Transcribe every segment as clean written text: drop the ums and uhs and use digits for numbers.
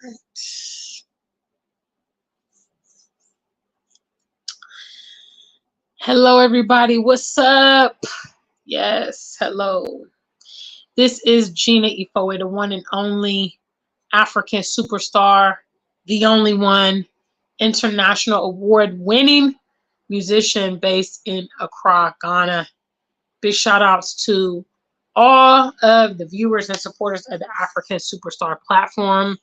right. Hello, everybody. What's up? Yes, hello. This is Gina Ifoe, the one and only African superstar, the only one, international award-winning musician based in Accra, Ghana. Big shout outs to all of the viewers and supporters of the Afrikan Superstar platform.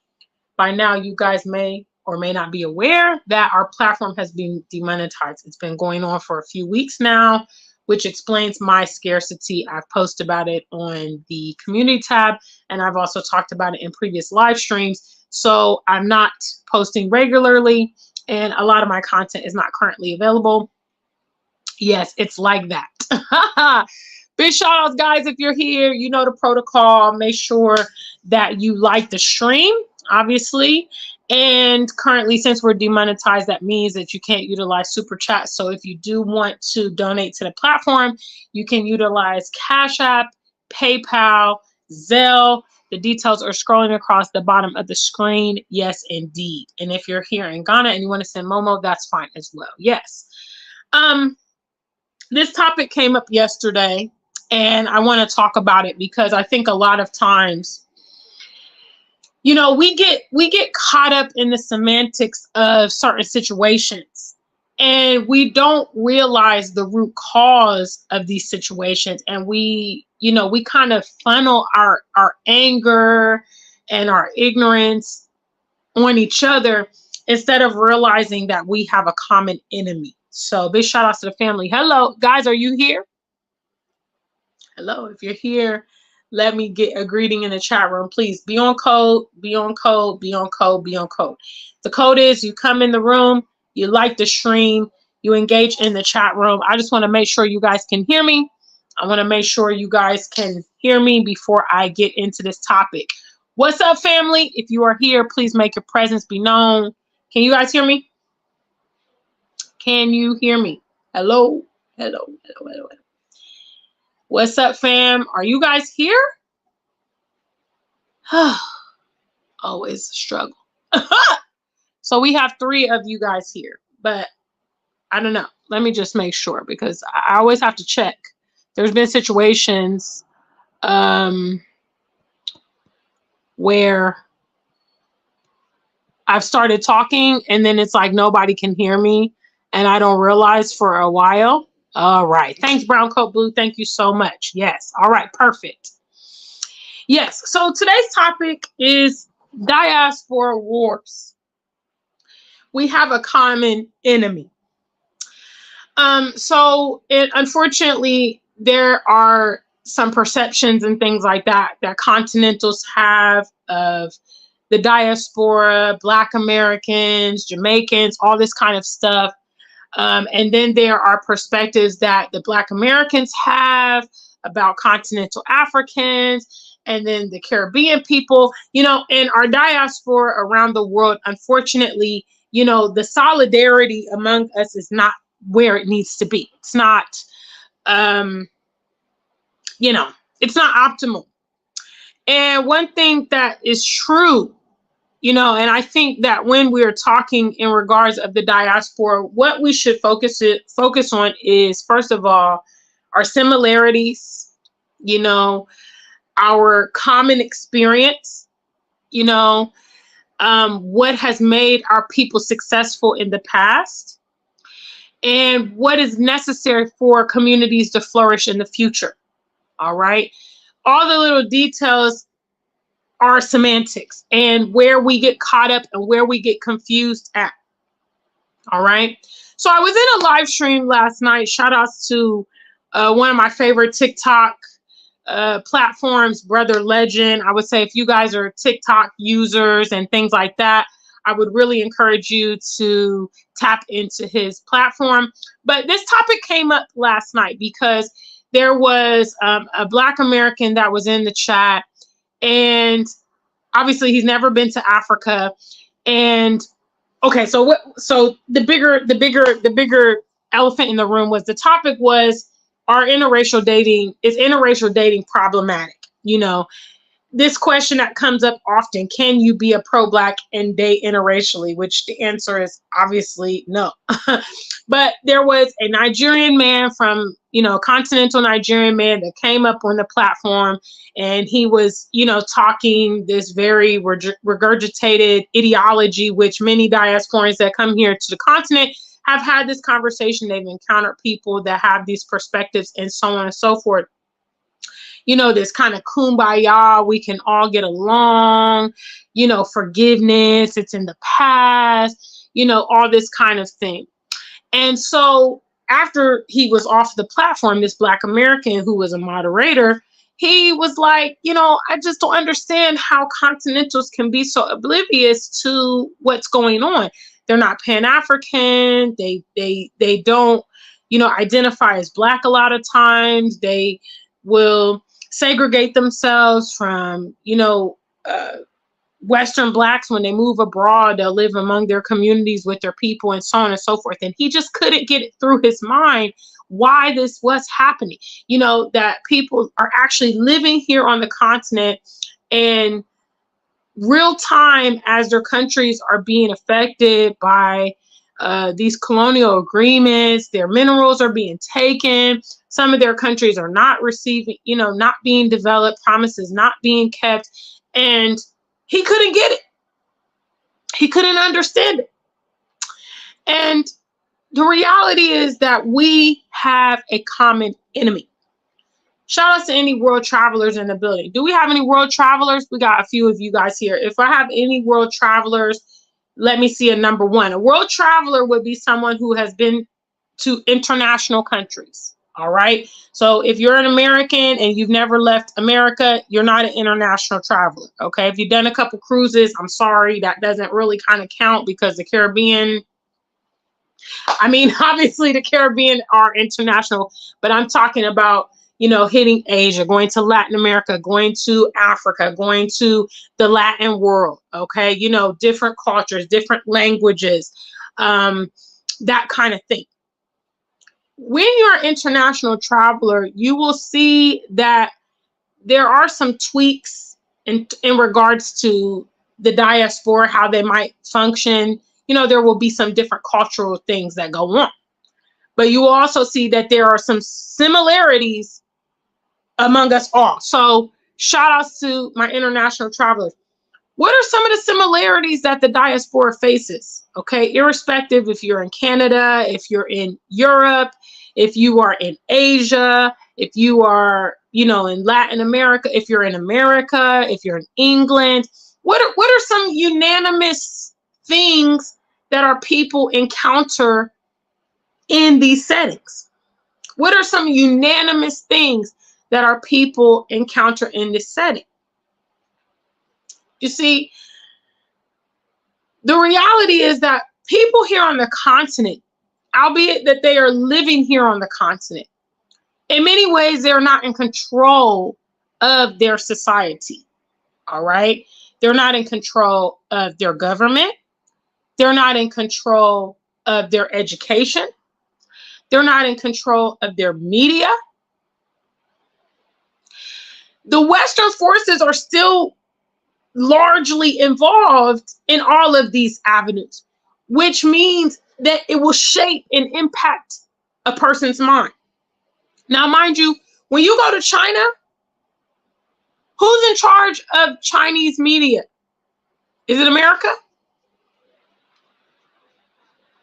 By now, you guys may or may not be aware that our platform has been demonetized. It's been going on for a few weeks now, which explains my scarcity. I've posted about it on the community tab, and I've also talked about it in previous live streams. So I'm not posting regularly, and a lot of my content is not currently available. Yes, it's like that. Big shout outs, guys. If you're here, you know the protocol. Make sure that you like the stream, obviously. And currently, since we're demonetized, that means that you can't utilize super chat. So if you do want to donate to the platform, you can utilize Cashapp, PayPal, Zelle. The details are scrolling across the bottom of the screen. Yes, indeed. And if you're here in Ghana and you want to send Momo, that's fine as well. Yes. This topic came up yesterday, and I want to talk about it because I think a lot of times, you know, we get caught up in the semantics of certain situations, and we don't realize the root cause of these situations, and we kind of funnel our anger and our ignorance on each other instead of realizing that we have a common enemy. So big shout outs to the family. Hello, guys, are you here? Hello, if you're here, let me get a greeting in the chat room. Please be on code, be on code, be on code, be on code. The code is you come in the room, you like the stream, you engage in the chat room. I just want to make sure you guys can hear me. I want to make sure you guys can hear me before I get into this topic. What's up, family? If you are here, please make your presence be known. Can you guys hear me? Can you hear me? Hello? Hello, hello, hello, hello. What's up, fam? Are you guys here? Always a struggle. So we have 3 of you guys here, but I don't know. Let me just make sure because I always have to check. There's been situations where I've started talking and then it's like nobody can hear me and I don't realize for a while. All right. Thanks, Brown Coat Blue. Thank you so much. Yes. All right. Perfect. Yes. So today's topic is diaspora wars. We have a common enemy. Unfortunately, there are some perceptions and things like that continentals have of the diaspora, Black Americans, Jamaicans, all this kind of stuff. And then there are perspectives that the Black Americans have about continental Africans and then the Caribbean people, and our diaspora around the world. Unfortunately, the solidarity among us is not where it needs to be. It's not, it's not optimal. And one thing that is true, and I think that when we're talking in regards of the diaspora, what we should focus on is, first of all, our similarities, our common experience, what has made our people successful in the past, and what is necessary for communities to flourish in the future. All right. All the little details are semantics and where we get caught up and where we get confused at. All right. So I was in a live stream last night. Shout outs to one of my favorite TikTok platforms, Brother Legend. I would say if you guys are TikTok users and things like that, I would really encourage you to tap into his platform. But this topic came up last night because there was a Black American that was in the chat, and obviously he's never been to Africa. And okay, so the bigger elephant in the room was the topic was, is interracial dating problematic? this question that comes up often, can you be a pro-Black and date interracially? Which the answer is obviously no. But there was a Nigerian man from, continental Nigerian man that came up on the platform, and he was, talking this very regurgitated ideology, which many diasporans that come here to the continent have had this conversation. They've encountered people that have these perspectives and so on and so forth. This kind of kumbaya, we can all get along, forgiveness, it's in the past, all this kind of thing. And so after he was off the platform, this Black American who was a moderator, he was like, I just don't understand how continentals can be so oblivious to what's going on. They're not Pan-African. They don't, identify as Black a lot of times. They will segregate themselves from, Western Blacks. When they move abroad, they'll live among their communities with their people and so on and so forth. And he just couldn't get it through his mind why this was happening, that people are actually living here on the continent and real time as their countries are being affected by these colonial agreements. Their minerals are being taken. Some of their countries are not receiving, not being developed, promises not being kept. And he couldn't get it. He couldn't understand it. And the reality is that we have a common enemy. Shout out to any world travelers in the building. Do we have any world travelers? We got a few of you guys here. If I have any world travelers, let me see a number one. A world traveler would be someone who has been to international countries. All right. So if you're an American and you've never left America, you're not an international traveler. Okay. If you've done a couple cruises, I'm sorry, that doesn't really kind of count because the Caribbean, obviously the Caribbean are international, but I'm talking about, hitting Asia, going to Latin America, going to Africa, going to the Latin world. Okay. Different cultures, different languages, that kind of thing. When you're an international traveler, you will see that there are some tweaks in regards to the diaspora, how they might function. There will be some different cultural things that go on. But you will also see that there are some similarities among us all. So shout outs to my international travelers. What are some of the similarities that the diaspora faces? Okay, irrespective if you're in Canada, if you're in Europe, if you are in Asia, if you are, in Latin America, if you're in America, if you're in England, what are some unanimous things that our people encounter in these settings? What are some unanimous things that our people encounter in this setting? You see, the reality is that people here on the continent, albeit that they are living here on the continent, in many ways, they're not in control of their society. All right. They're not in control of their government. They're not in control of their education. They're not in control of their media. The Western forces are still largely involved in all of these avenues, which means that it will shape and impact a person's mind. Now, mind you, when you go to China, who's in charge of Chinese media? Is it America?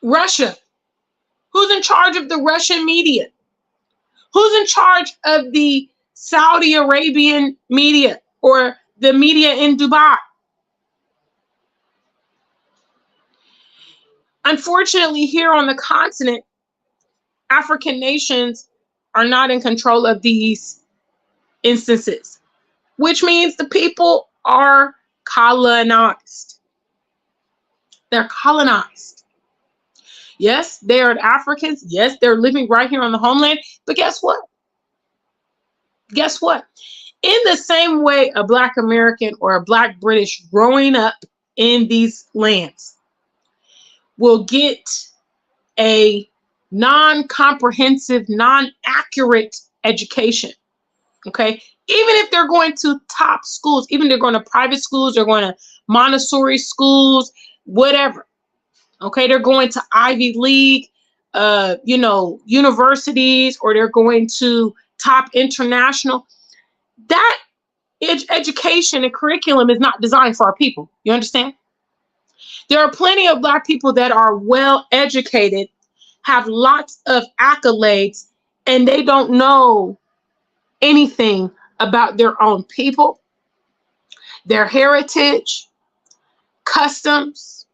Russia. Who's in charge of the Russian media? Who's in charge of the Saudi Arabian media or the media in Dubai? Unfortunately, here on the continent, African nations are not in control of these instances, which means the people are colonized. They're colonized. Yes, they are Africans. Yes, they're living right here on the homeland. But guess what? Guess what? In the same way a Black American or a Black British growing up in these lands will get a non-comprehensive, non-accurate education, Okay, even if they're going to top schools, even if they're going to private schools, they're going to Montessori schools, whatever. Okay, they're going to Ivy League, you know, universities, or they're going to top international. That education and curriculum is not designed for our people. You understand? There are plenty of Black people that are well educated, have lots of accolades, and they don't know anything about their own people, their heritage, customs.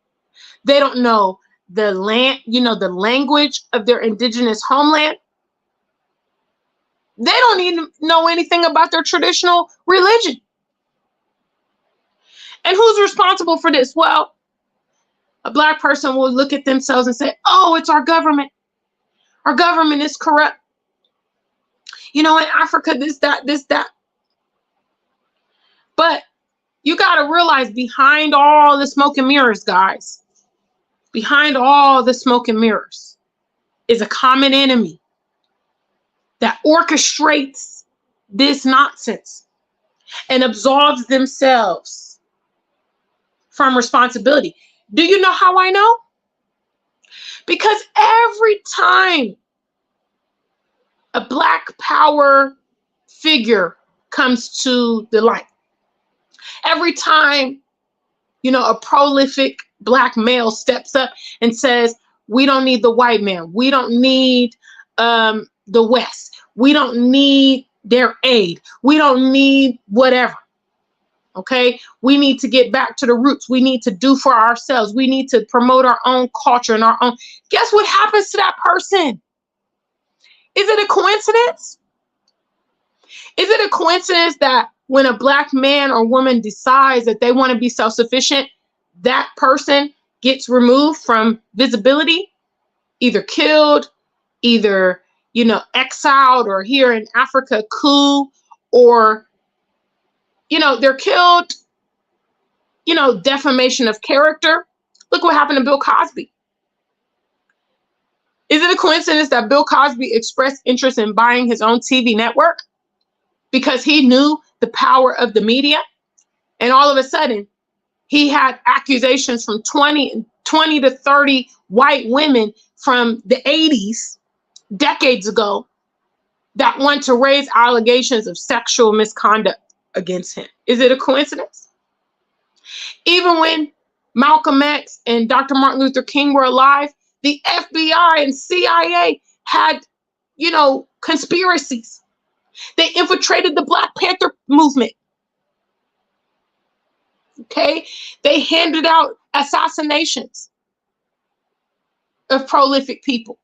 They don't know the land, you know, the language of their indigenous homeland. They don't even know anything about their traditional religion. And who's responsible for this? Well, a Black person will look at themselves and say, oh, it's our government. Our government is corrupt. You know, in Africa, this, that. But you got to realize, behind all the smoke and mirrors, guys, behind all the smoke and mirrors is a common enemy that orchestrates this nonsense and absolves themselves from responsibility. Do you know how I know? Because every time a Black power figure comes to the light, every time, you know, a prolific Black male steps up and says, we don't need the white man, we don't need the West, we don't need their aid, we don't need whatever. Okay, we need to get back to the roots. We need to do for ourselves. We need to promote our own culture and our own. Guess what happens to that person? Is it a coincidence? Is it a coincidence that when a Black man or woman decides that they want to be self-sufficient, that person gets removed from visibility, either killed, either, you know, exiled, or here in Africa, coup, or, you know, they're killed, you know, defamation of character. Look what happened to Bill Cosby. Is it a coincidence that Bill Cosby expressed interest in buying his own TV network because he knew the power of the media? And all of a sudden, he had accusations from 20 to 30 white women from the 80s, decades ago, that want to raise allegations of sexual misconduct against him. Is it a coincidence? Even when Malcolm X and Dr. Martin Luther King were alive, the FBI and CIA had, you know, conspiracies. They infiltrated the Black Panther movement. Okay, they handed out assassinations of prolific people.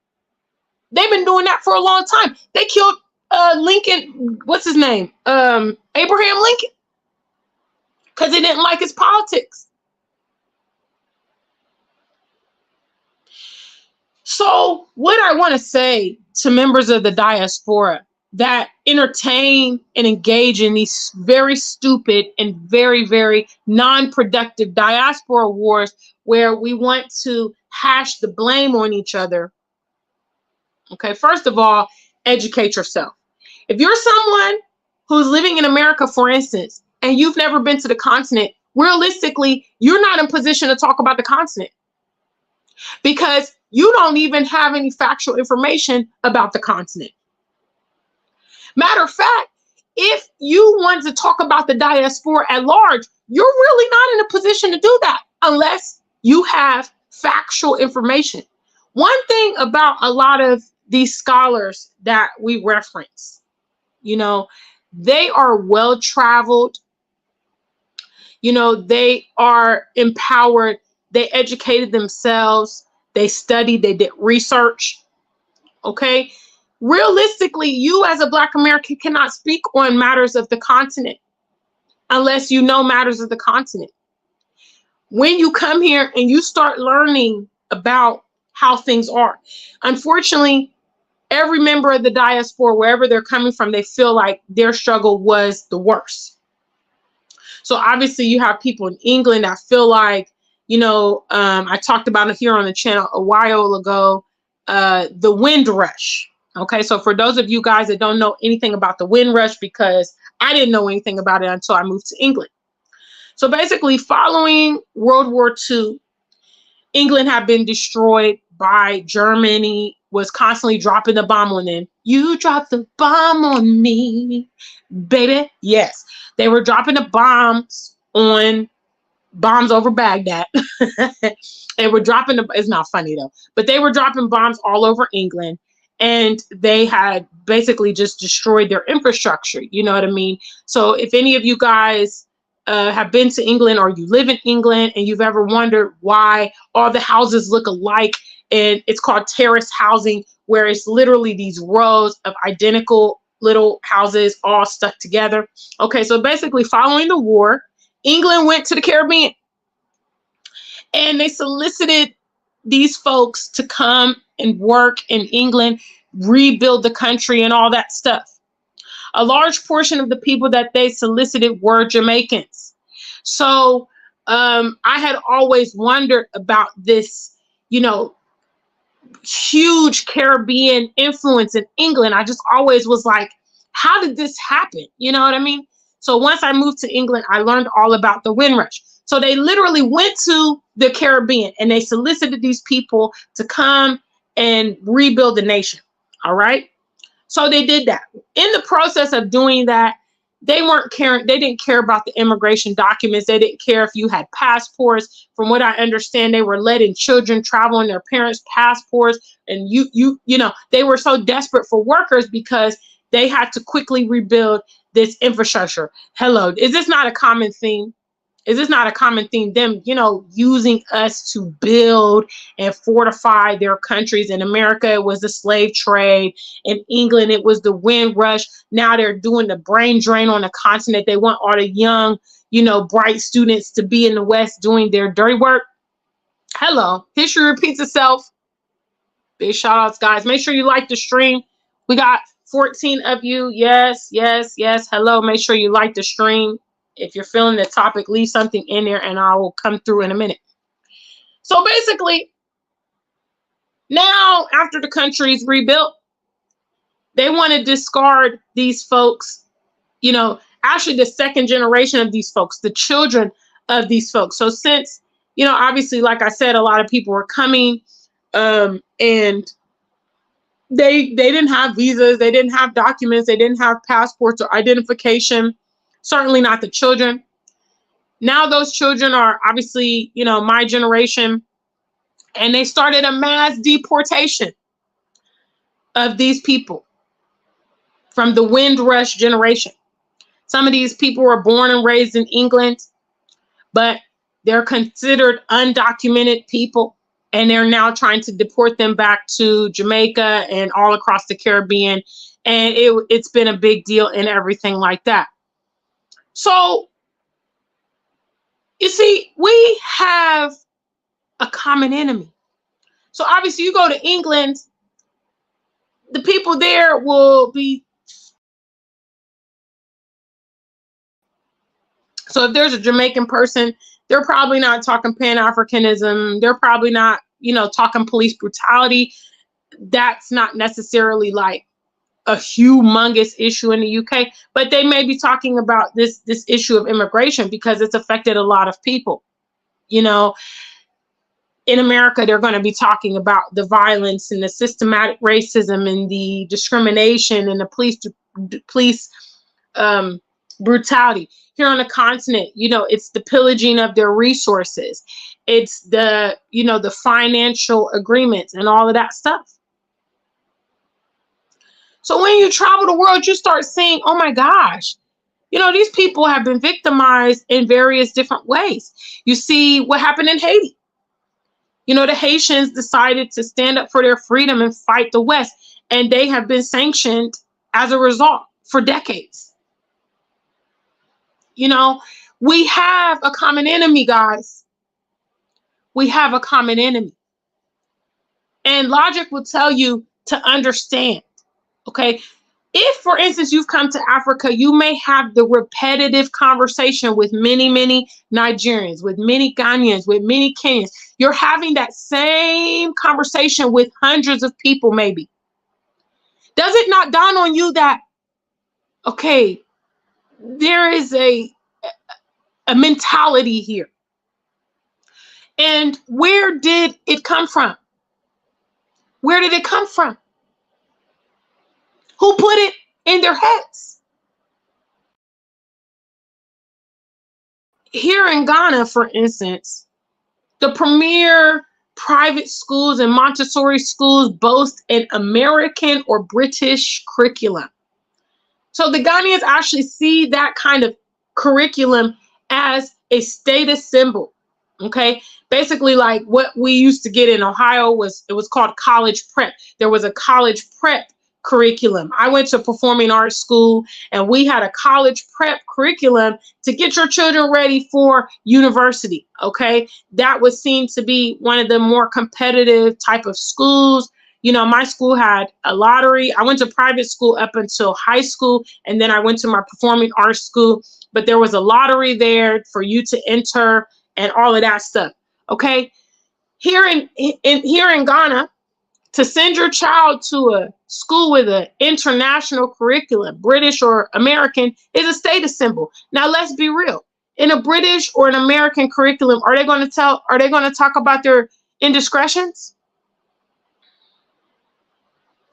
They've been doing that for a long time. They killed Lincoln, what's his name? Abraham Lincoln, because they didn't like his politics. So what I want to say to members of the diaspora that entertain and engage in these very stupid and very, very non-productive diaspora wars where we want to hash the blame on each other. Okay, first of all, educate yourself. If you're someone who's living in America, for instance, and you've never been to the continent, realistically, you're not in position to talk about the continent because you don't even have any factual information about the continent. Matter of fact, if you want to talk about the diaspora at large, you're really not in a position to do that unless you have factual information. One thing about a lot of these scholars that we reference, you know, they are well-traveled, you know, they are empowered, they educated themselves, they studied, they did research, okay? Realistically, you as a Black American cannot speak on matters of the continent unless you know matters of the continent. When you come here and you start learning about how things are, unfortunately, every member of the diaspora, wherever they're coming from, they feel like their struggle was the worst. So obviously you have people in England that feel like, you know, I talked about it here on the channel a while ago, the Windrush. Okay, so for those of you guys that don't know anything about the Windrush, because I didn't know anything about it until I moved to England. So basically, following World War II, England had been destroyed by Germany, was constantly dropping the bomb on them. You dropped the bomb on me, baby. Yes, they were dropping the bombs over Baghdad. They were dropping it's not funny though, but they were dropping bombs all over England, and they had basically just destroyed their infrastructure. You know what I mean? So if any of you guys have been to England, or you live in England, and you've ever wondered why all the houses look alike, and it's called terrace housing, where it's literally these rows of identical little houses all stuck together. Okay, so basically following the war, England went to the Caribbean, and they solicited these folks to come and work in England, rebuild the country and all that stuff. A large portion of the people that they solicited were Jamaicans. So I had always wondered about this, huge Caribbean influence in England. I just always was like, how did this happen? You know what I mean? So once I moved to England, I learned all about the Windrush. So they literally went to the Caribbean and they solicited these people to come and rebuild the nation. All right. So they did that. In the process of doing that, they didn't care about the immigration documents. They didn't care if you had passports. From what I understand, they were letting children travel in their parents' passports. And they were so desperate for workers because they had to quickly rebuild this infrastructure. Hello, is this not a common theme? Is this not a common theme? Them, using us to build and fortify their countries. In America, it was the slave trade. In England, it was the Windrush. Now they're doing the brain drain on the continent. They want all the young, bright students to be in the West doing their dirty work. Hello, history repeats itself. Big shout outs, guys. Make sure you like the stream. We got 14 of you. Yes, yes, yes. Hello. Make sure you like the stream. If you're feeling the topic, leave something in there and I will come through in a minute. So basically, now after the country's rebuilt, they want to discard these folks, actually the second generation of these folks, the children of these folks. So since, obviously, like I said, a lot of people were coming and they didn't have visas, they didn't have documents, they didn't have passports or identification. Certainly not the children. Now those children are obviously, my generation, and they started a mass deportation of these people from the Windrush generation. Some of these people were born and raised in England, but they're considered undocumented people, and they're now trying to deport them back to Jamaica and all across the Caribbean, and it's been a big deal and everything like that. So, you see, we have a common enemy. So obviously you go to England, the people there will be. So if there's a Jamaican person, they're probably not talking Pan-Africanism. They're probably not, talking police brutality. That's not necessarily like a humongous issue in the UK, but they may be talking about this issue of immigration because it's affected a lot of people. In America, they're going to be talking about the violence and the systematic racism and the discrimination and the police brutality. Here on the continent, it's the pillaging of their resources. It's the, the financial agreements and all of that stuff. So when you travel the world, you start seeing, oh my gosh, these people have been victimized in various different ways. You see what happened in Haiti. The Haitians decided to stand up for their freedom and fight the West, and they have been sanctioned as a result for decades. We have a common enemy, guys. We have a common enemy. And logic will tell you to understand. Okay, if, for instance, you've come to Africa, you may have the repetitive conversation with many, many Nigerians, with many Ghanaians, with many Kenyans. You're having that same conversation with hundreds of people, maybe. Does it not dawn on you that, okay, there is a mentality here? And where did it come from? Where did it come from? Who put it in their heads? Here in Ghana, for instance, the premier private schools and Montessori schools boast an American or British curriculum. So the Ghanaians actually see that kind of curriculum as a status symbol. Okay, basically like what we used to get in Ohio was called college prep. There was a college prep curriculum. I went to performing arts school, and we had a college prep curriculum to get your children ready for university. Okay, that was seen to be one of the more competitive type of schools. You know, my school had a lottery. I went to private school up until high school, and then I went to my performing arts school, but there was a lottery there for you to enter and all of that stuff. Okay, here in Ghana, to send your child to a school with an international curriculum, British or American, is a status symbol. Now let's be real. In a British or an American curriculum, are they going to talk about their indiscretions?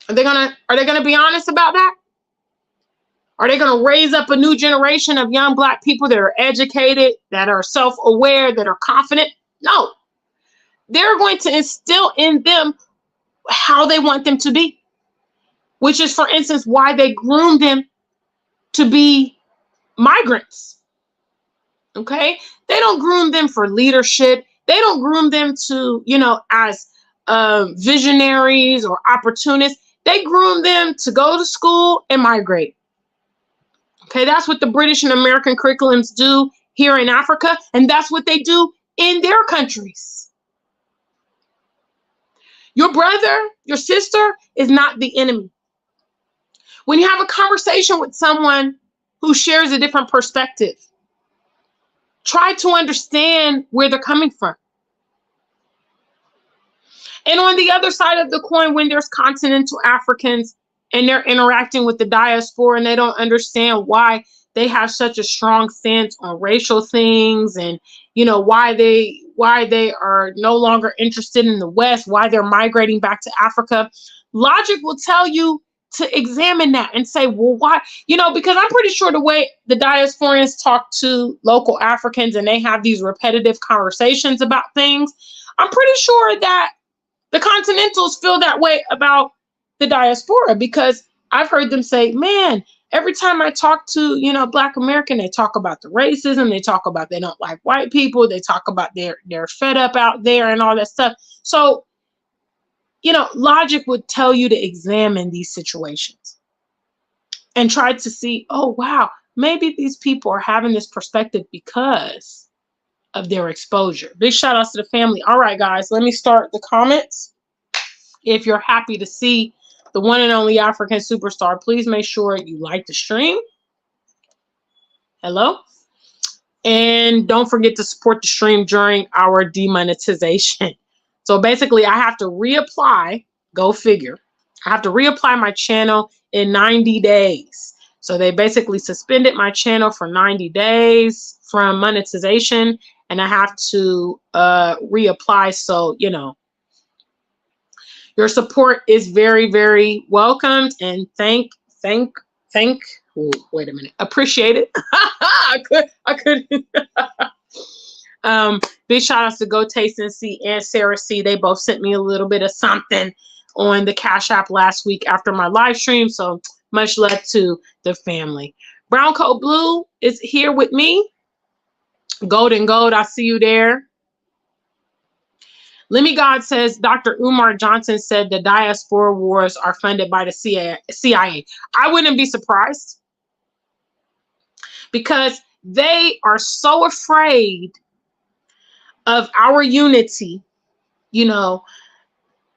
Are they gonna be honest about that? Are they going to raise up a new generation of young Black people that are educated, that are self-aware, that are confident? No. They're going to instill in them how they want them to be, which is, for instance, why they groom them to be migrants. Okay? They don't groom them for leadership. They don't groom them to, as visionaries or opportunists. They groom them to go to school and migrate. Okay, that's what the British and American curriculums do here in Africa, and that's what they do in their countries. Your brother, your sister is not the enemy. When you have a conversation with someone who shares a different perspective, try to understand where they're coming from. And on the other side of the coin, when there's continental Africans and they're interacting with the diaspora and they don't understand why they have such a strong stance on racial things, and why they are no longer interested in the West, why they're migrating back to Africa, logic will tell you to examine that and say, well, why? Because I'm pretty sure the way the diasporans talk to local Africans and they have these repetitive conversations about things, I'm pretty sure that the Continentals feel that way about the diaspora, because I've heard them say, man, every time I talk to, Black American, they talk about the racism, they talk about they don't like white people, they talk about they're fed up out there and all that stuff. So, logic would tell you to examine these situations and try to see, oh, wow, maybe these people are having this perspective because of their exposure. Big shout outs to the family. All right, guys, let me start the comments. If you're happy to see the one and only African Superstar, please make sure you like the stream. Hello. And don't forget to support the stream during our demonetization. So basically, I have to reapply, go figure. I have to reapply my channel in 90 days. So they basically suspended my channel for 90 days from monetization, and I have to reapply. So, your support is very, very welcomed, and wait a minute, appreciate it. I couldn't. Big shout outs to Go Taste and See and Sarah C. They both sent me a little bit of something on the Cash App last week after my live stream. So much love to the family. Brown Coat Blue is here with me. Golden Gold, I see you there. Lemmy God says, Dr. Umar Johnson said the diaspora wars are funded by the CIA. I wouldn't be surprised, because they are so afraid of our unity, because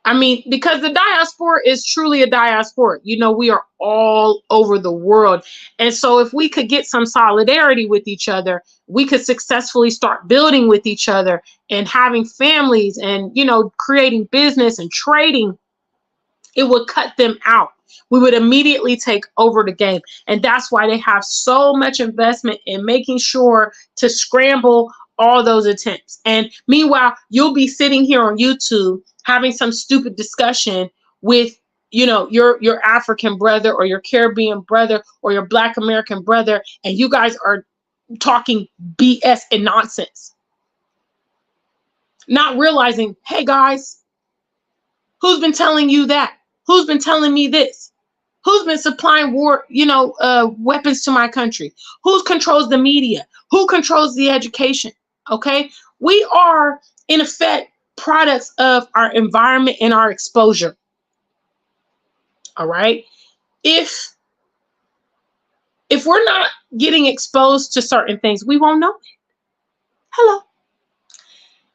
the diaspora is truly a diaspora. We are all over the world. And so if we could get some solidarity with each other, we could successfully start building with each other and having families and, creating business and trading. It would cut them out. we would immediately take over the game. And that's why they have so much investment in making sure to scramble all those attempts. And meanwhile, you'll be sitting here on YouTube having some stupid discussion with, you know, your African brother or your Caribbean brother or your Black American brother, and you guys are talking BS and nonsense. Not realizing, hey guys, who's been telling you that? Who's been telling me this? Who's been supplying war, weapons to my country? Who controls the media? Who controls the education? Okay, we are in effect products of our environment and our exposure. All right, if we're not getting exposed to certain things, we won't know it. Hello.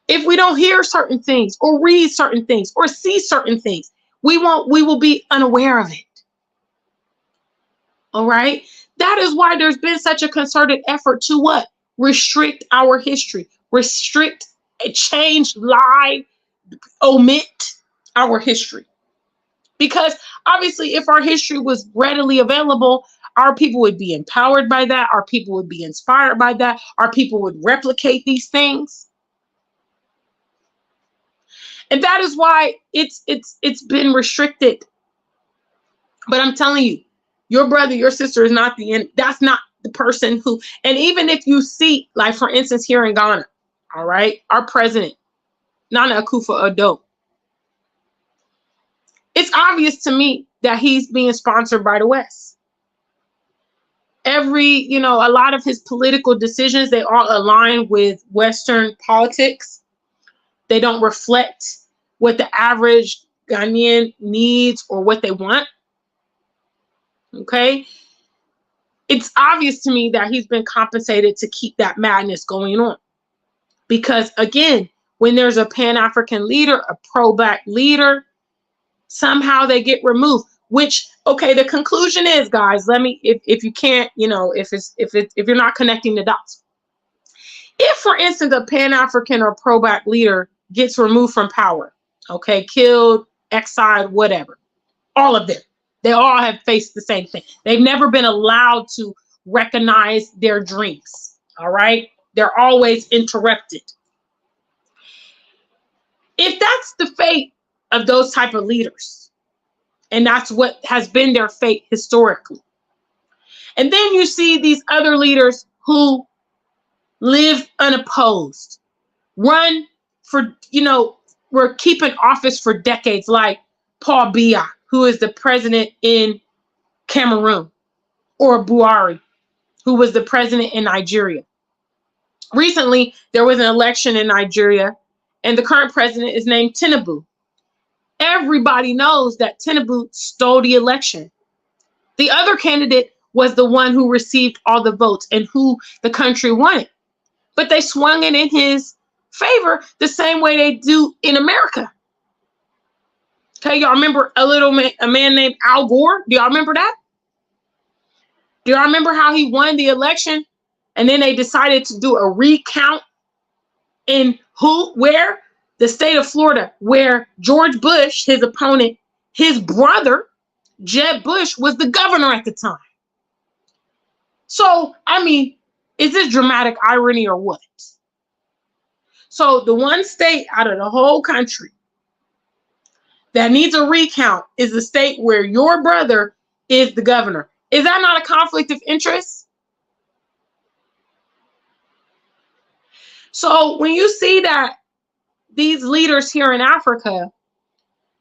If we don't hear certain things or read certain things or see certain things, we will be unaware of it. All right. That is why there's been such a concerted effort to what? Restrict our history, restrict, change, lie, omit our history. Because obviously, if our history was readily available, our people would be empowered by that. Our people would be inspired by that. Our people would replicate these things. And that is why it's been restricted. But I'm telling you, your brother, your sister is not the end. That's not the person who, and even if you see, like for instance, here in Ghana, all right, our president, Nana Akufo-Addo, it's obvious to me that he's being sponsored by the West. A lot of his political decisions, they all align with Western politics. They don't reflect what the average Ghanaian needs or what they want. Okay. It's obvious to me that he's been compensated to keep that madness going on. Because again, when there's a Pan-African leader, a pro-Black leader, somehow they get removed. Which, okay, the conclusion is, guys, if you can't, if you're not connecting the dots. If, for instance, a Pan-African or pro-Black leader gets removed from power, okay, killed, exiled, whatever, all of them, they all have faced the same thing. They've never been allowed to recognize their dreams, all right? They're always interrupted. If that's the fate of those type of leaders, and that's what has been their fate historically, and then you see these other leaders who live unopposed, run for, were keeping office for decades, like Paul Biya, who is the president in Cameroon, or Buhari, who was the president in Nigeria. Recently, there was an election in Nigeria, and the current president is named Tinubu. Everybody knows that Tinubu stole the election. The other candidate was the one who received all the votes and who the country wanted. But they swung it in his favor the same way they do in America. Okay, y'all remember a man named Al Gore? Do y'all remember that? Do y'all remember how he won the election and then they decided to do a recount in where? The state of Florida, where George Bush, his opponent, his brother, Jeb Bush, was the governor at the time. So, I mean, is this dramatic irony or what? So the one state out of the whole country that needs a recount is the state where your brother is the governor. Is that not a conflict of interest? So when you see that these leaders here in Africa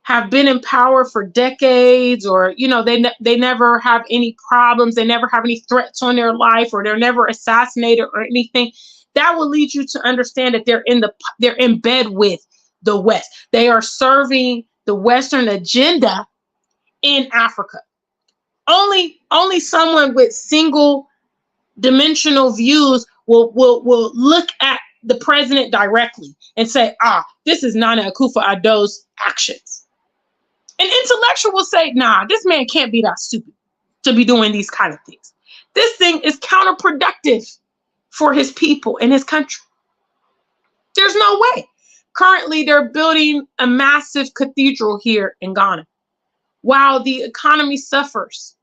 have been in power for decades, or, they never have any problems, they never have any threats on their life, or they're never assassinated or anything, that will lead you to understand that they're in bed with the West. They are serving the Western agenda in Africa. Only someone with single dimensional views will look at the president directly and say, this is Nana Akufo-Addo's actions. An intellectual will say, nah, this man can't be that stupid to be doing these kind of things. This thing is counterproductive for his people and his country. There's no way. Currently, they're building a massive cathedral here in Ghana while the economy suffers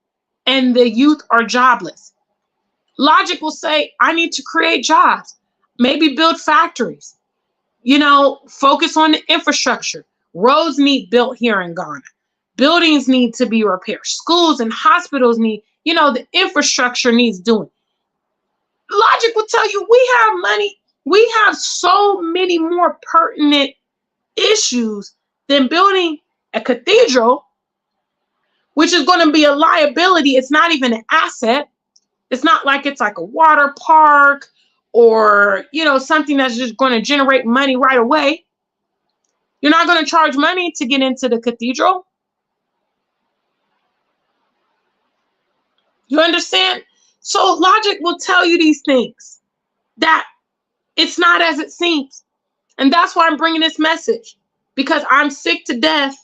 and the youth are jobless. Logic will say, I need to create jobs, maybe build factories, you know, focus on the infrastructure. Roads need built here in Ghana. Buildings need to be repaired. Schools and hospitals need, you know, the infrastructure needs doing. Logic will tell you we have money. We have so many more pertinent issues than building a cathedral, which is going to be a liability. It's not even an asset. It's not like it's like a water park or, you know, something that's just going to generate money right away. You're not going to charge money to get into the cathedral. You understand? So logic will tell you these things, that it's not as it seems. And that's why I'm bringing this message, because I'm sick to death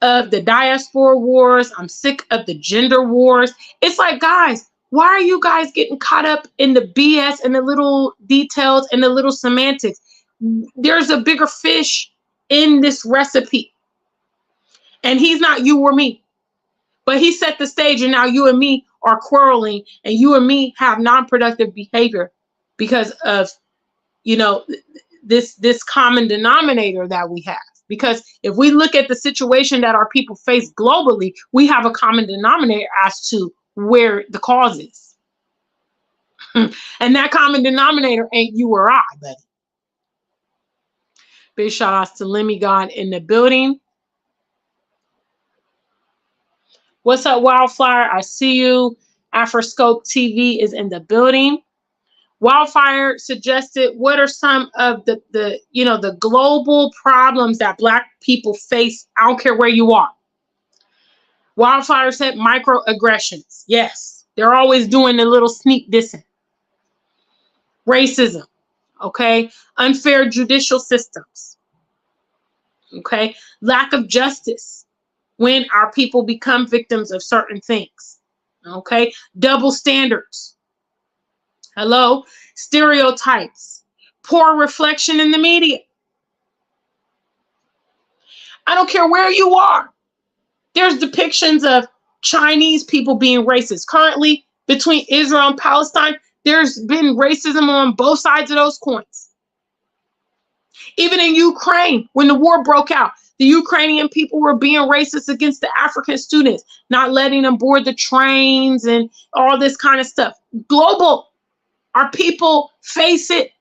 of the diaspora wars. I'm sick of the gender wars. It's like, guys, why are you guys getting caught up in the BS and the little details and the little semantics? There's a bigger fish in this recipe. And he's not you or me. But he set the stage, and now you and me are quarreling, and you and me have non-productive behavior because of, you know, this common denominator that we have. Because if we look at the situation that our people face globally, we have a common denominator as to where the cause is. And that common denominator ain't you or I, buddy. Big shout outs to Lemmy God in the building. What's up, Wildfire? I see you. Afroscope TV is in the building. Wildfire suggested, what are some of the you know, the global problems that Black people face? I don't care where you are. Wildfire said microaggressions. Yes, they're always doing the little sneak dissing. Racism, okay? Unfair judicial systems, okay? Lack of justice when our people become victims of certain things, okay? Double standards. Hello? Stereotypes. Poor reflection in the media. I don't care where you are. There's depictions of Chinese people being racist. Currently, between Israel and Palestine, there's been racism on both sides of those coins. Even in Ukraine, when the war broke out, the Ukrainian people were being racist against the African students, not letting them board the trains and all this kind of stuff. Global. Our people face it.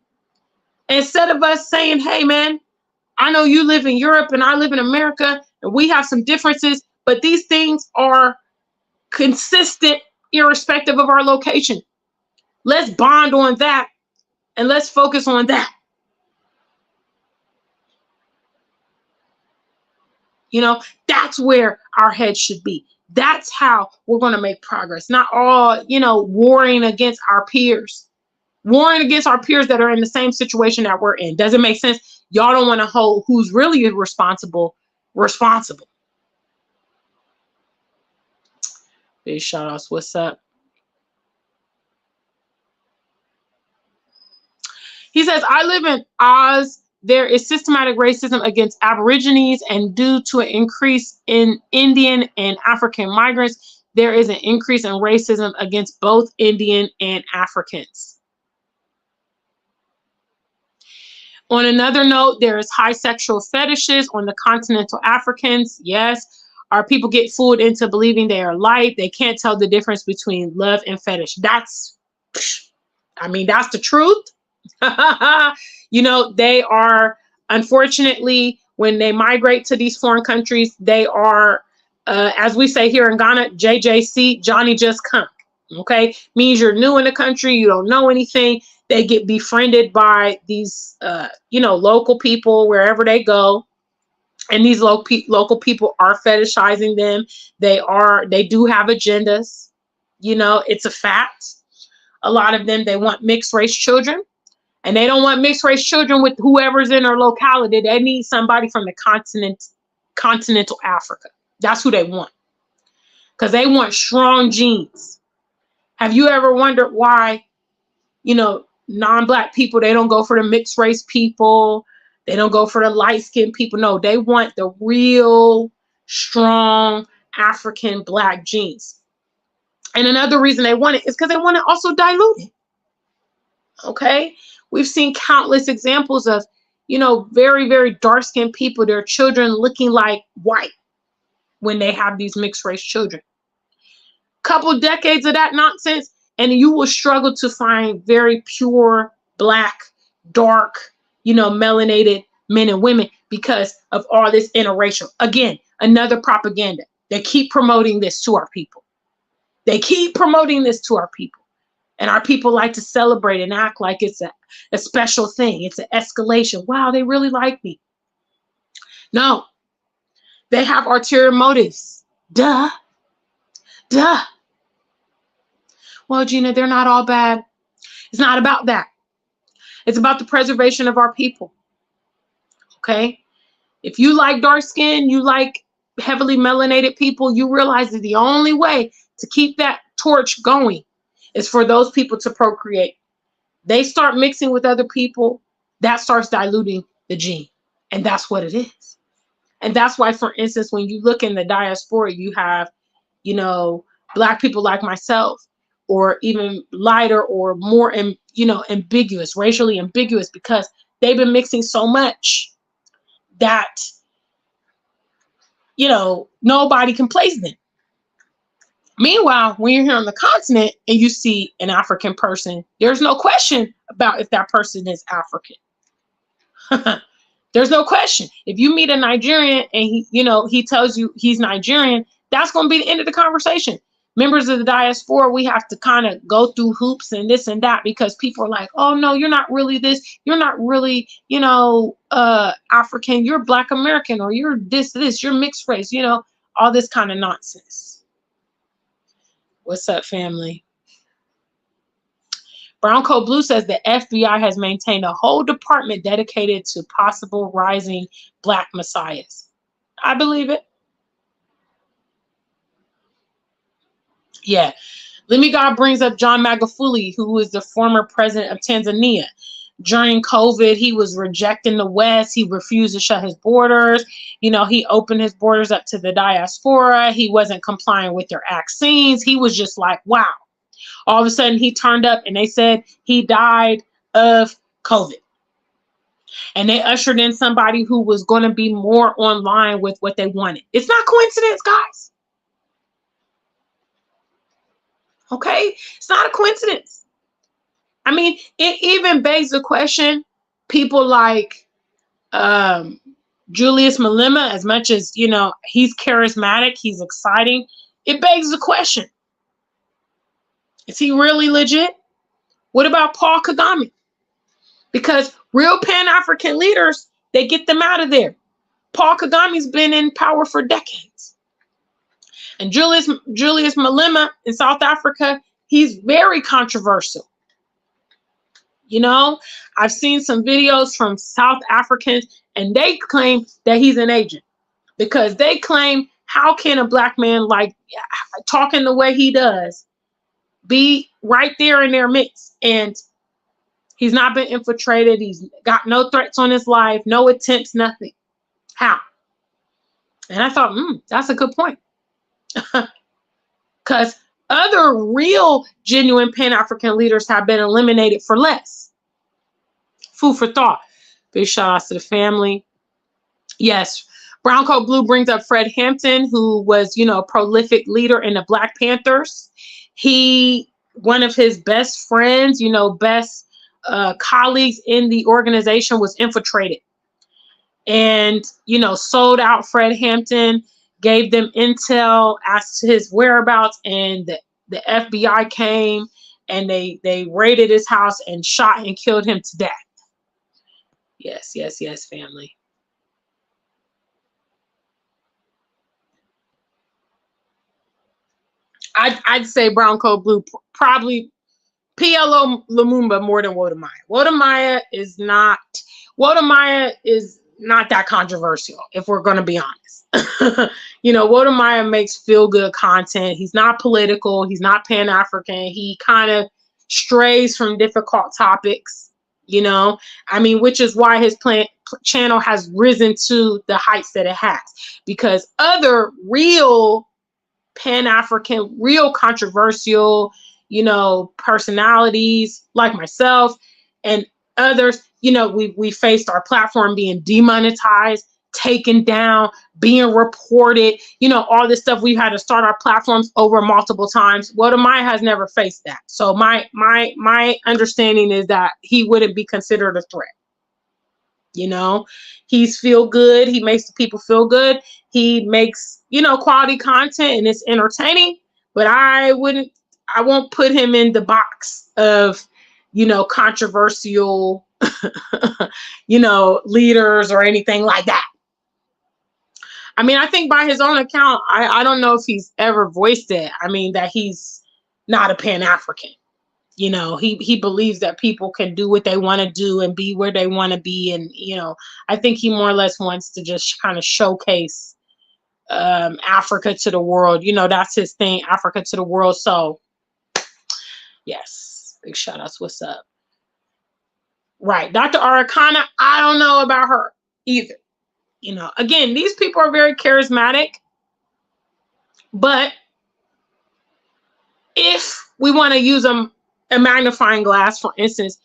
Instead of us saying, hey, man, I know you live in Europe and I live in America and we have some differences, but these things are consistent irrespective of our location. Let's bond on that and let's focus on that. You know, that's where our heads should be. That's how we're going to make progress. Not all, you know, warring against our peers. Warring against our peers that are in the same situation that we're in. Doesn't make sense. Y'all don't want to hold who's really responsible. Big shout outs. What's up? He says, I live in Oz. There is systematic racism against Aborigines, and due to an increase in Indian and African migrants, there is an increase in racism against both Indian and Africans. On another note, there is high sexual fetishes on the continental Africans. Yes, our people get fooled into believing they are light. They can't tell the difference between love and fetish. That's, I mean, that's the truth. You know, they are, unfortunately, when they migrate to these foreign countries, they are, as we say here in Ghana, JJC, Johnny just come. Okay, means you're new in the country, you don't know anything. They get befriended by these, you know, local people wherever they go, and these local people are fetishizing them. They do have agendas. You know, it's a fact. A lot of them, they want mixed race children, and they don't want mixed race children with whoever's in their locality. They need somebody from the continental Africa. That's who they want, because they want strong genes. Have you ever wondered why, you know, non-Black people, they don't go for the mixed race people, they don't go for the light-skinned people? No, they want the real strong African black genes. And another reason they want it is because they want to also dilute it. Okay? We've seen countless examples of, you know, very, very dark-skinned people, their children looking like white when they have these mixed race children. Couple decades of that nonsense, and you will struggle to find very pure, black, dark, you know, melanated men and women because of all this interracial. Again, another propaganda. They keep promoting this to our people. They keep promoting this to our people. And our people like to celebrate and act like it's a special thing. It's an escalation. Wow, they really like me. No, they have ulterior motives. Duh. Duh. Well, Gina, they're not all bad. It's not about that. It's about the preservation of our people. Okay? If you like dark skin, you like heavily melanated people, you realize that the only way to keep that torch going is for those people to procreate. They start mixing with other people, that starts diluting the gene. And that's what it is. And that's why, for instance, when you look in the diaspora, you have, you know, black people like myself, or even lighter or more, you know, ambiguous, racially ambiguous, because they've been mixing so much that, you know, nobody can place them. Meanwhile, when you're here on the continent and you see an African person, there's no question about if that person is African. There's no question. If you meet a Nigerian and he, you know, he tells you he's Nigerian, that's going to be the end of the conversation. Members of the diaspora, we have to kind of go through hoops and this and that because people are like, oh no, you're not really this, you're not really, you know, African, you're Black American, or you're this, you're mixed race, you know, all this kind of nonsense. What's up, family? Brown Coat Blue says the FBI has maintained a whole department dedicated to possible rising Black messiahs. I believe it. Yeah. Lemmy God brings up John Magufuli, who is the former president of Tanzania. During COVID, he was rejecting the West. He refused to shut his borders. You know, he opened his borders up to the diaspora. He wasn't complying with their vaccines. He was just like, wow. All of a sudden, he turned up and they said he died of COVID. And they ushered in somebody who was going to be more online with what they wanted. It's not coincidence, guys. Okay? It's not a coincidence. I mean, it even begs the question, people like Julius Malema, as much as, you know, he's charismatic, he's exciting, it begs the question, is he really legit? What about Paul Kagame? Because real Pan-African leaders, they get them out of there. Paul Kagame's been in power for decades. And Julius Malema in South Africa, he's very controversial. You know, I've seen some videos from South Africans and they claim that he's an agent because they claim, how can a Black man like talking the way he does be right there in their midst? And he's not been infiltrated. He's got no threats on his life, no attempts, nothing. How? And I thought, that's a good point. Because other real, genuine Pan-African leaders have been eliminated for less. Food for thought. Big shout outs to the family. Yes, Brown Coat Blue brings up Fred Hampton, who was, you know, a prolific leader in the Black Panthers. One of his best friends, you know, best colleagues in the organization was infiltrated. And, you know, sold out Fred Hampton, gave them intel as to his whereabouts, and the FBI came and they raided his house and shot and killed him to death. Yes, yes, yes, family. I'd say Brown Coat Blue, probably PLO Lumumba more than Wodamaya. Wodamaya is not that controversial, if we're going to be honest. You know, Wodamaya makes feel-good content. He's not political. He's not Pan-African. He kind of strays from difficult topics, you know. I mean, which is why his channel has risen to the heights that it has. Because other real Pan-African, real controversial, you know, personalities like myself and others. You know, we faced our platform being demonetized, taken down, being reported, you know, all this stuff. We've had to start our platforms over multiple times. Well, Maya has never faced that. So my understanding is that he wouldn't be considered a threat. You know, he's feel good. He makes the people feel good. He makes, you know, quality content and it's entertaining, but I won't put him in the box of, you know, controversial, you know, leaders or anything like that. I mean, I think by his own account, I don't know if he's ever voiced it. I mean, that he's not a Pan-African. You know, he believes that people can do what they want to do and be where they want to be. And, you know, I think he more or less wants to just kind of showcase Africa to the world. You know, that's his thing, Africa to the world. So, yes, big shout outs. What's up? Right. Dr. Arikana, I don't know about her either. You know, again, these people are very charismatic. But if we want to use them, a magnifying glass, for instance,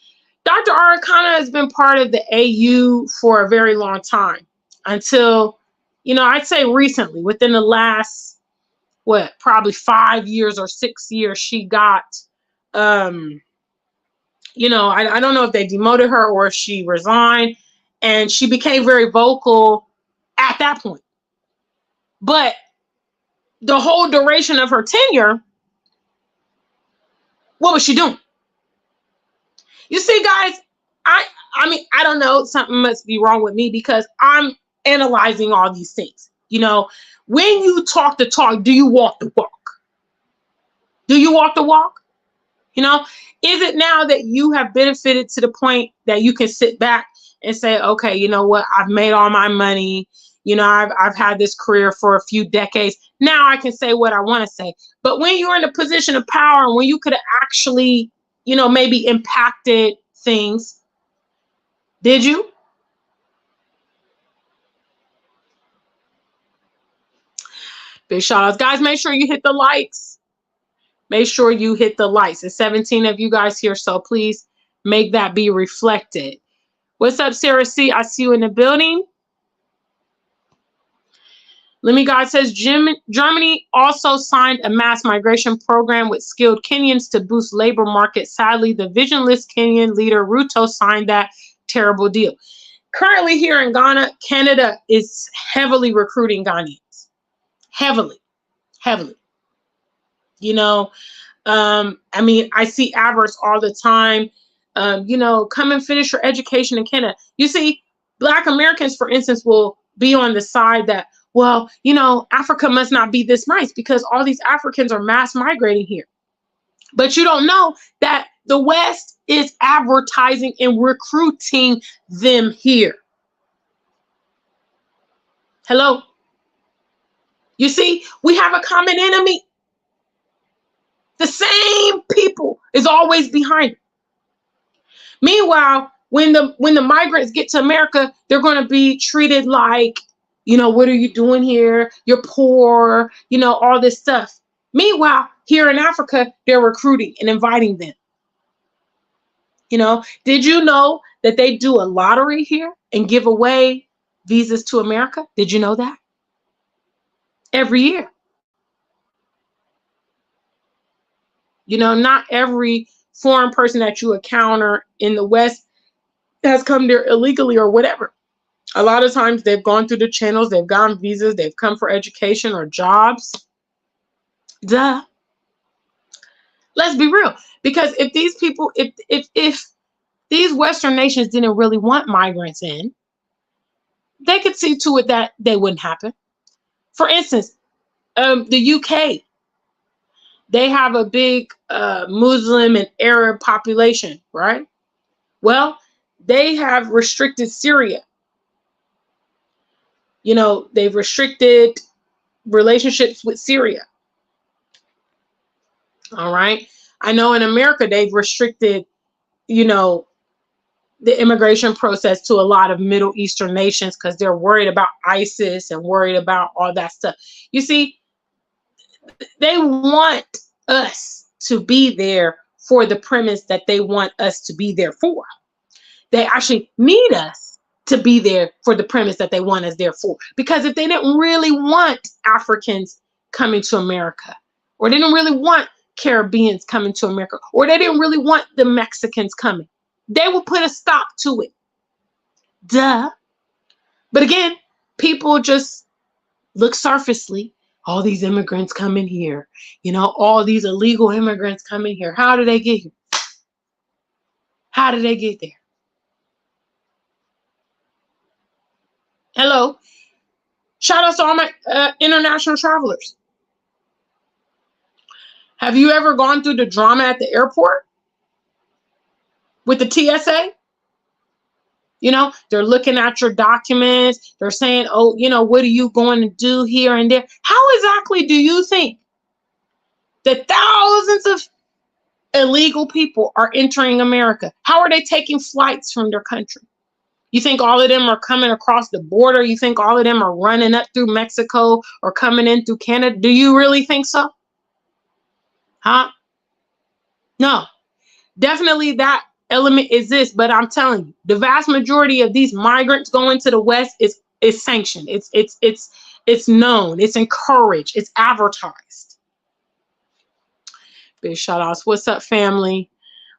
Dr. Arikana has been part of the AU for a very long time until, you know, I'd say recently, within the last, what, probably 5 years or 6 years, she got, you know, I don't know if they demoted her or if she resigned, and she became very vocal at that point. But the whole duration of her tenure, what was she doing? You see, guys, I mean, I don't know, something must be wrong with me because I'm analyzing all these things. You know, when you talk the talk, do you walk the walk? Do you walk the walk? You know, is it now that you have benefited to the point that you can sit back and say, okay, you know what, I've made all my money. You know, I've had this career for a few decades. Now I can say what I want to say. But when you're in a position of power and when you could have actually, you know, maybe impacted things, did you? Big shout outs. Guys, make sure you hit the likes. Make sure you hit the likes. There's 17 of you guys here, so please make that be reflected. What's up, Sarah C? I see you in the building. Lemmy God says Germany also signed a mass migration program with skilled Kenyans to boost labor market. Sadly, the visionless Kenyan leader Ruto signed that terrible deal. Currently here in Ghana, Canada is heavily recruiting Ghanaians. Heavily. You know, I mean, I see adverts all the time. You know, come and finish your education in Canada. You see, Black Americans, for instance, will be on the side that, well, you know, Africa must not be this nice because all these Africans are mass migrating here. But you don't know that the West is advertising and recruiting them here. Hello? You see, we have a common enemy. The same people is always behind it. Meanwhile, when the migrants get to America, they're going to be treated like, you know, what are you doing here? You're poor, you know, all this stuff. Meanwhile, here in Africa, they're recruiting and inviting them. You know, did you know that they do a lottery here and give away visas to America? Did you know that? Every year. You know, not every foreign person that you encounter in the West has come there illegally or whatever. A lot of times they've gone through the channels, they've gotten visas, they've come for education or jobs. Duh. Let's be real. Because if these people, if these Western nations didn't really want migrants in, they could see to it that they wouldn't happen. For instance, the UK, they have a big Muslim and Arab population, right? Well, they have restricted Syria. You know, they've restricted relationships with Syria. All right. I know in America, they've restricted, you know, the immigration process to a lot of Middle Eastern nations because they're worried about ISIS and worried about all that stuff. You see, They want us to be there for the premise that they want us to be there for. They actually need us to be there for the premise that they want us there for. Because if they didn't really want Africans coming to America, or they didn't really want Caribbeans coming to America, or they didn't really want the Mexicans coming, they would put a stop to it. Duh. But again, people just look surfacely. All these immigrants coming here, you know, all these illegal immigrants coming here. How do they get here? How did they get there? Hello. Shout out to all my international travelers. Have you ever gone through the drama at the airport with the TSA? You know, they're looking at your documents. They're saying, oh, you know, what are you going to do here and there? How exactly do you think that thousands of illegal people are entering America? How are they taking flights from their country? You think all of them are coming across the border? You think all of them are running up through Mexico or coming in through Canada? Do you really think so? Huh? No. Definitely that element exists, but I'm telling you, the vast majority of these migrants going to the West is sanctioned. It's known. It's encouraged. It's advertised. Big shout outs. What's up, family?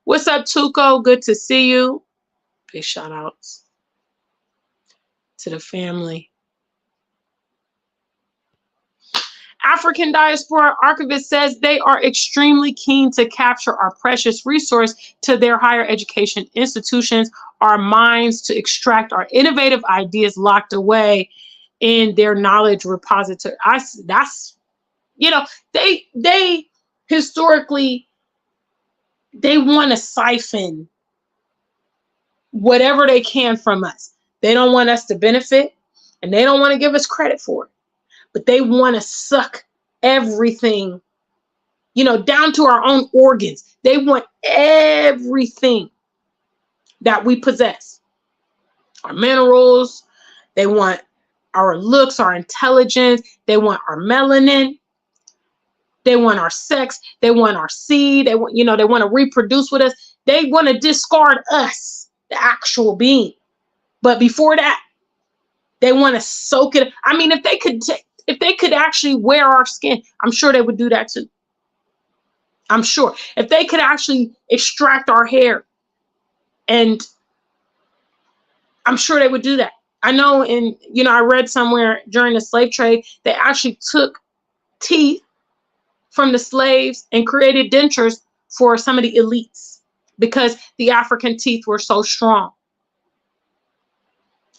What's up, Tuco? Good to see you. Big shout outs to the family. African Diaspora Archivist says they are extremely keen to capture our precious resource to their higher education institutions, our minds to extract our innovative ideas locked away in their knowledge repository. That's, you know, they historically, they want to siphon whatever they can from us. They don't want us to benefit, and they don't want to give us credit for it. But they want to suck everything, you know, down to our own organs. They want everything that we possess. Our minerals, they want our looks, our intelligence, they want our melanin, they want our sex, they want our seed, they want, you know, they want to reproduce with us. They want to discard us, the actual being. But before that, they want to soak it. I mean, if they could actually wear our skin, I'm sure they would do that too. I'm sure. If they could actually extract our hair, and I'm sure they would do that. I know I read somewhere during the slave trade, they actually took teeth from the slaves and created dentures for some of the elites because the African teeth were so strong.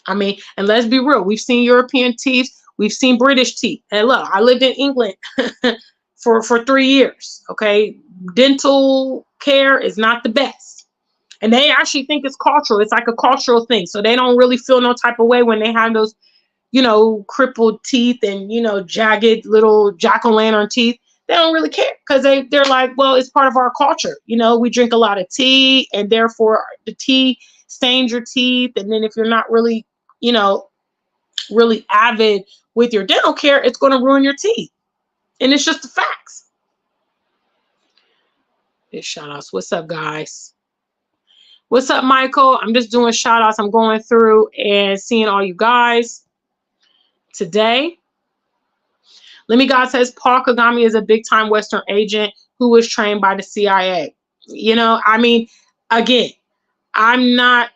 I mean, and let's be real, we've seen European teeth, we've seen British teeth. And look, I lived in England for 3 years, okay? Dental care is not the best. And they actually think it's cultural. It's like a cultural thing. So they don't really feel no type of way when they have those, you know, crippled teeth and, you know, jagged little jack-o'-lantern teeth. They don't really care because they're like, well, it's part of our culture. You know, we drink a lot of tea, and therefore the tea stains your teeth. And then if you're not really, you know, really avid with your dental care, it's going to ruin your teeth. And it's just the facts. Big shout outs. What's up, guys? What's up, Michael? I'm just doing shout outs. I'm going through and seeing all you guys today. Let Me God says Paul Kagame is a big time Western agent who was trained by the CIA. You know, I mean, again, I'm not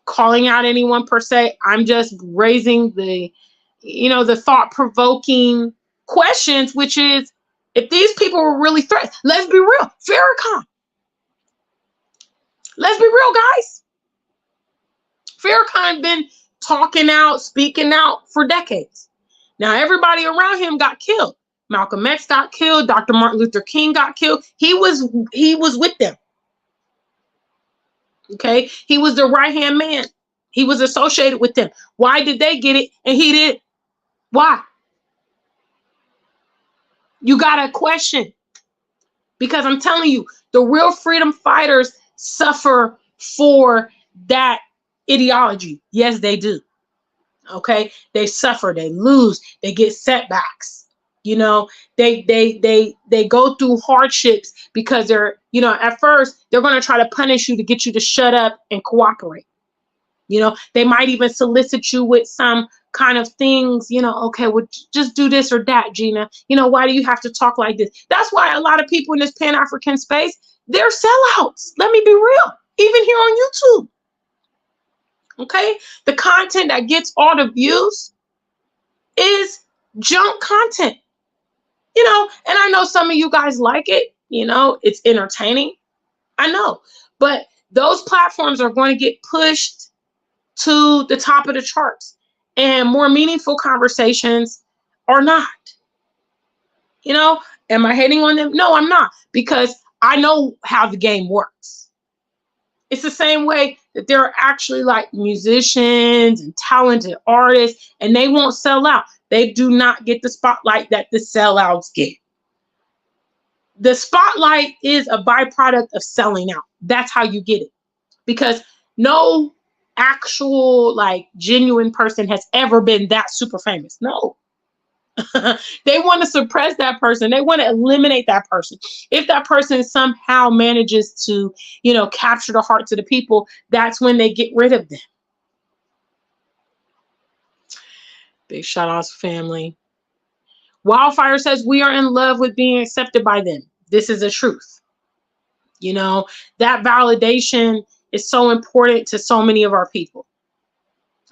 calling out anyone per se. I'm just raising the, you know, the thought-provoking questions, which is, if these people were really threats, let's be real. Farrakhan. Let's be real, guys. Farrakhan been talking out, speaking out for decades. Now, everybody around him got killed. Malcolm X got killed. Dr. Martin Luther King got killed. He was with them. Okay, he was the right-hand man. He was associated with them. Why did they get it and he didn't? Why? You got to question. Because I'm telling you, the real freedom fighters suffer for that ideology. Yes, they do. Okay, they suffer, they lose, they get setbacks. You know, they go through hardships because they're, you know, at first they're going to try to punish you to get you to shut up and cooperate. You know, they might even solicit you with some kind of things, you know, okay, well, just do this or that, Gina. You know, why do you have to talk like this? That's why a lot of people in this Pan-African space, they're sellouts. Let me be real. Even here on YouTube. Okay? The content that gets all the views is junk content. You know, and I know some of you guys like it. You know, it's entertaining. I know. But those platforms are going to get pushed to the top of the charts, and more meaningful conversations are not. You know, am I hating on them? No, I'm not, because I know how the game works. It's the same way that there are actually like musicians and talented artists, and they won't sell out. They do not get the spotlight that the sellouts get. The spotlight is a byproduct of selling out. That's how you get it, because no actual like genuine person has ever been that super famous. No. They want to suppress that person. They want to eliminate that person. If that person somehow manages to, you know, capture the hearts of the people, that's when they get rid of them. Big shout outs, family. Wildfire says, we are in love with being accepted by them. This is the truth. You know, that validation is so important to so many of our people.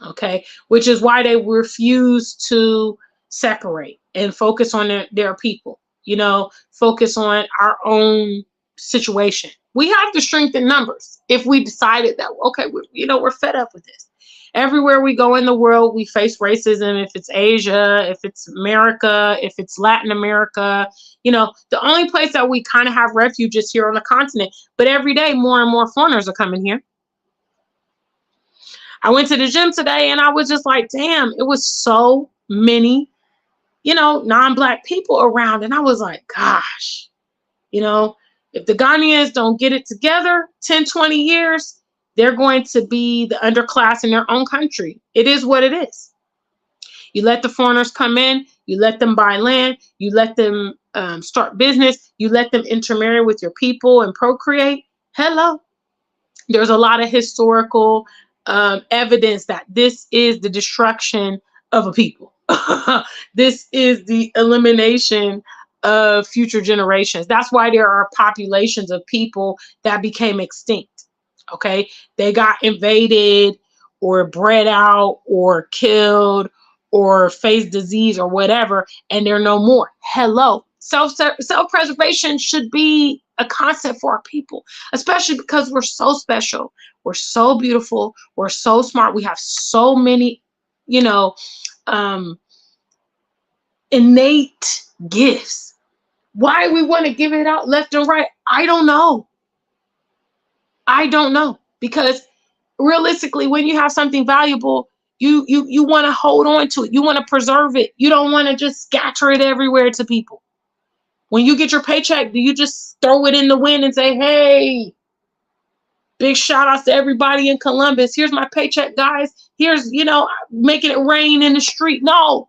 Okay, which is why they refuse to separate and focus on their people. You know, focus on our own situation. We have to strengthen numbers if we decided that, okay, we're fed up with this. Everywhere we go in the world, we face racism. If it's Asia, if it's America, if it's Latin America, you know, the only place that we kind of have refuge is here on the continent. But every day, more and more foreigners are coming here. I went to the gym today and I was just like, damn, it was so many, you know, non-Black people around. And I was like, gosh, you know, if the Ghanaians don't get it together 10, 20 years, they're going to be the underclass in their own country. It is what it is. You let the foreigners come in, you let them buy land, you let them start business, you let them intermarry with your people and procreate. Hello. There's a lot of historical evidence that this is the destruction of a people. This is the elimination of future generations. That's why there are populations of people that became extinct. Okay, they got invaded or bred out or killed or faced disease or whatever, and they're no more. Hello. Self-preservation should be a concept for our people, especially because we're so special. We're so beautiful. We're so smart. We have so many, you know, innate gifts. Why we want to give it out left and right, I don't know. I don't know, because realistically, when you have something valuable, you want to hold on to it. You want to preserve it. You don't want to just scatter it everywhere to people. When you get your paycheck, do you just throw it in the wind and say, hey, big shout outs to everybody in Columbus. Here's my paycheck, guys. Here's, you know, making it rain in the street. No.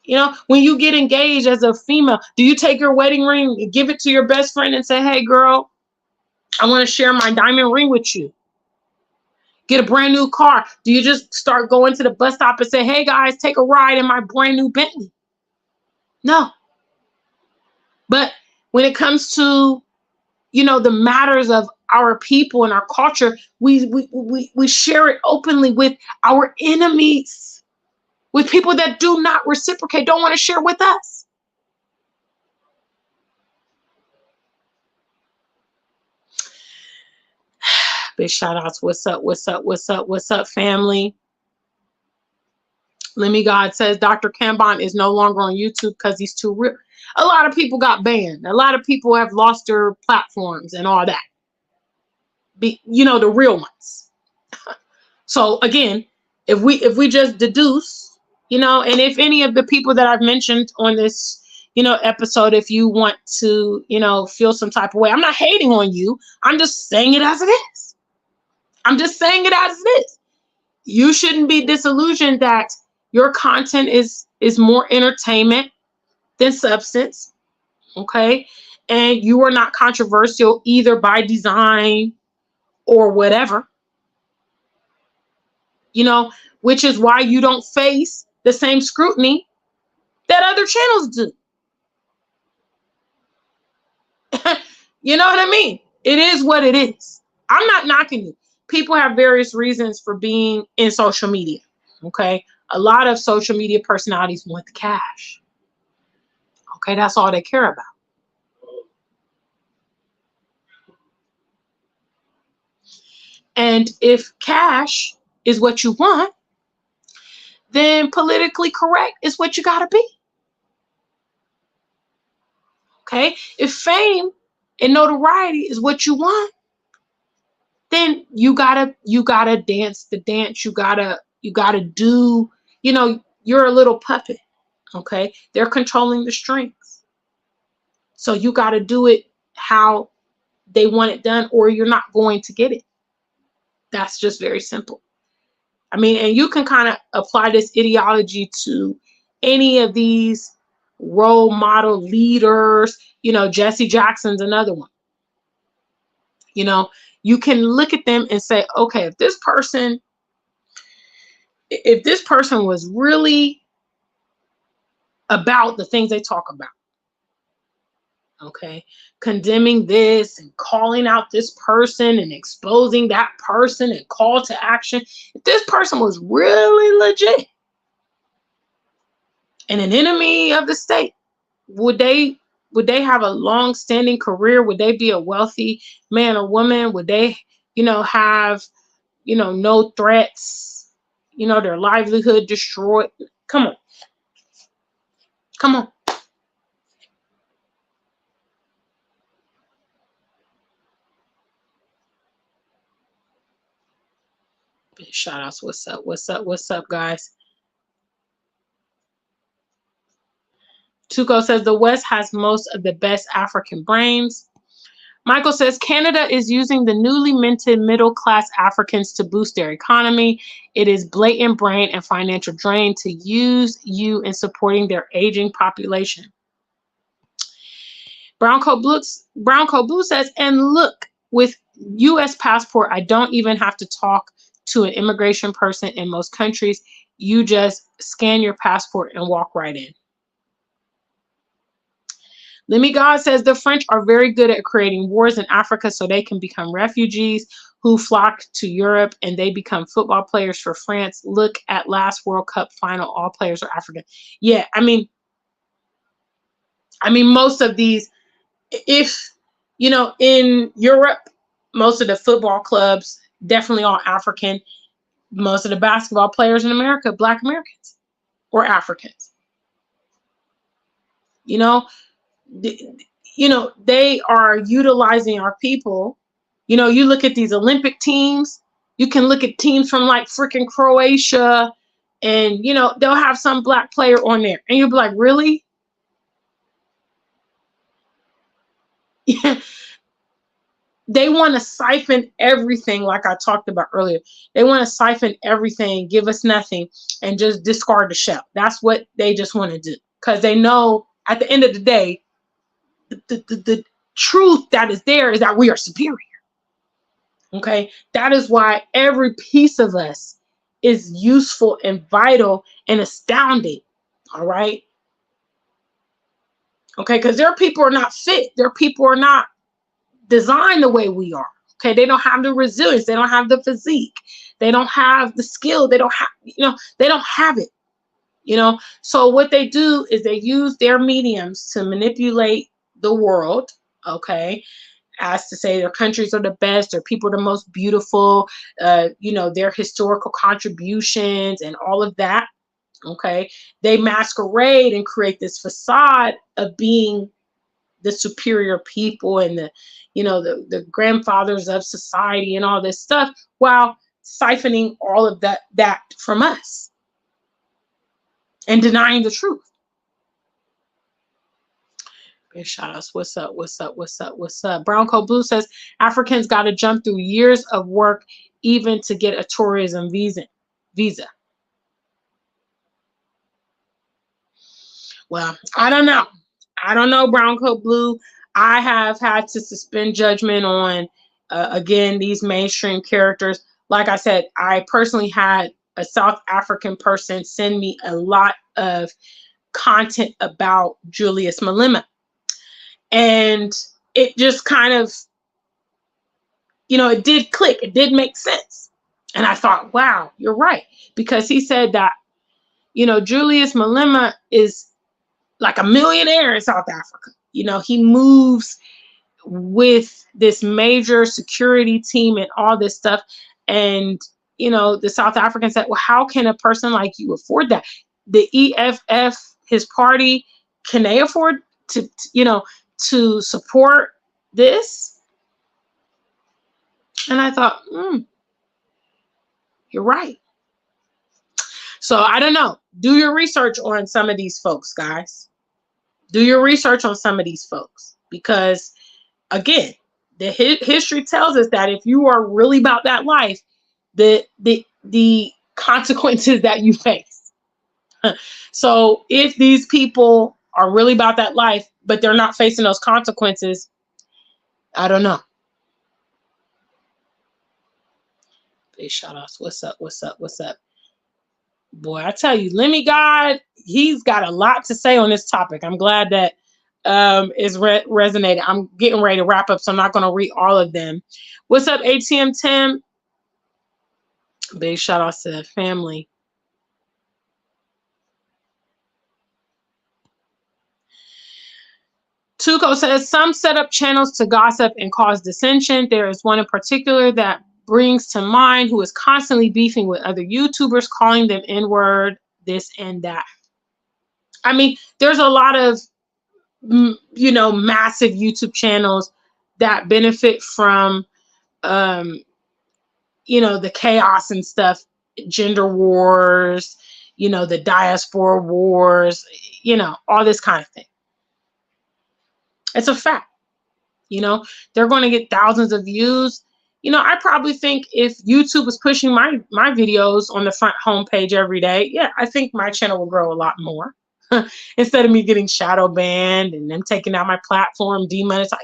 You know, when you get engaged as a female, do you take your wedding ring, give it to your best friend and say, hey, girl, I want to share my diamond ring with you? Get a brand new car. Do you just start going to the bus stop and say, hey, guys, take a ride in my brand new Bentley? No. But when it comes to, you know, the matters of our people and our culture, we share it openly with our enemies, with people that do not reciprocate, don't want to share with us. Big shout outs. What's up? What's up? What's up? What's up, family? Lemmy God says Dr. Kambon is no longer on YouTube because he's too real. A lot of people got banned. A lot of people have lost their platforms and all that. You know, the real ones. So again, if we just deduce, you know, and if any of the people that I've mentioned on this, you know, episode, if you want to, you know, feel some type of way, I'm not hating on you. I'm just saying it as it is. I'm just saying it as it is. You shouldn't be disillusioned that your content is is more entertainment than substance. Okay. And you are not controversial either by design or whatever. You know, which is why you don't face the same scrutiny that other channels do. You know what I mean? It is what it is. I'm not knocking you. People have various reasons for being in social media. Okay. A lot of social media personalities want the cash. Okay. That's all they care about. And if cash is what you want, then politically correct is what you got to be. Okay. If fame and notoriety is what you want, then you gotta dance the dance. You gotta do, you know, you're a little puppet. Okay. They're controlling the strings. So you gotta do it how they want it done, or you're not going to get it. That's just very simple. I mean, and you can kind of apply this ideology to any of these role model leaders. You know, Jesse Jackson's another one. You know, you can look at them and say, okay, if this person was really about the things they talk about, okay, condemning this and calling out this person and exposing that person and call to action, if this person was really legit and an enemy of the state, would they have a long-standing career? Would they be a wealthy man or woman? Would they, you know, have, you know, no threats, you know, their livelihood destroyed? Come on. Come on. Shout outs. What's up? What's up? What's up, guys? Tuco says the West has most of the best African brains. Michael says Canada is using the newly minted middle-class Africans to boost their economy. It is blatant brain and financial drain to use you in supporting their aging population. Brown Coat Blue says, and look, with U.S. passport, I don't even have to talk to an immigration person in most countries. You just scan your passport and walk right in. Lemmy God says the French are very good at creating wars in Africa so they can become refugees who flock to Europe and they become football players for France. Look at last World Cup final. All players are African. Yeah, I mean, most of these, if, you know, in Europe, most of the football clubs, definitely all African. Most of the basketball players in America, Black Americans or Africans. You know, they are utilizing our people. You know, you look at these Olympic teams, you can look at teams from like freaking Croatia, and, you know, they'll have some Black player on there. And you'll be like, really? Yeah. They want to siphon everything, like I talked about earlier. They want to siphon everything, give us nothing, and just discard the shell. That's what they just want to do. Because they know at the end of the day, the truth that is there is that we are superior. Okay? That is why every piece of us is useful and vital and astounding. All right? Okay? Because their people are not fit. Their people are not designed the way we are. Okay, they don't have the resilience, they don't have the physique, they don't have the skill, they don't have, you know, they don't have it, you know. So what they do is they use their mediums to manipulate the world, okay, as to say their countries are the best, their people are the most beautiful, you know, their historical contributions and all of that. Okay, they masquerade and create this facade of being the superior people and the, you know, the grandfathers of society and all this stuff, while siphoning all of that from us and denying the truth. Shout outs. What's up? What's up? What's up? What's up? Brown Coat Blue says Africans got to jump through years of work even to get a tourism visa. Well, I don't know. I don't know, Brown Coat Blue. I have had to suspend judgment on, again, these mainstream characters. Like I said, I personally had a South African person send me a lot of content about Julius Malema. And it just kind of, it did click. It did make sense. And I thought, wow, you're right. Because he said that, Julius Malema is like a millionaire in South Africa. He moves with this major security team and all this stuff. And, the South Africans said, well, how can a person like you afford that? The EFF, his party, can they afford to support this? And I thought, you're right. So I don't know. Do your research on some of these folks, guys. Do your research on some of these folks. Because, again, the history tells us that if you are really about that life, the consequences that you face. So if these people are really about that life, but they're not facing those consequences, I don't know. Big shout outs. What's up? What's up? What's up? Boy, I tell you, Lemmy God, he's got a lot to say on this topic. I'm glad that is resonated. I'm getting ready to wrap up, so I'm not going to read all of them. What's up, ATM Tim? Big shout out to the family. Tuco says, some set up channels to gossip and cause dissension. There is one in particular that brings to mind who is constantly beefing with other YouTubers, calling them N-word, this and that. I mean, there's a lot of, massive YouTube channels that benefit from, the chaos and stuff, gender wars, the diaspora wars, all this kind of thing. It's a fact. They're going to get thousands of views. I probably think if YouTube was pushing my videos on the front homepage every day, yeah, I think my channel will grow a lot more. Instead of me getting shadow banned and them taking out my platform, demonetized.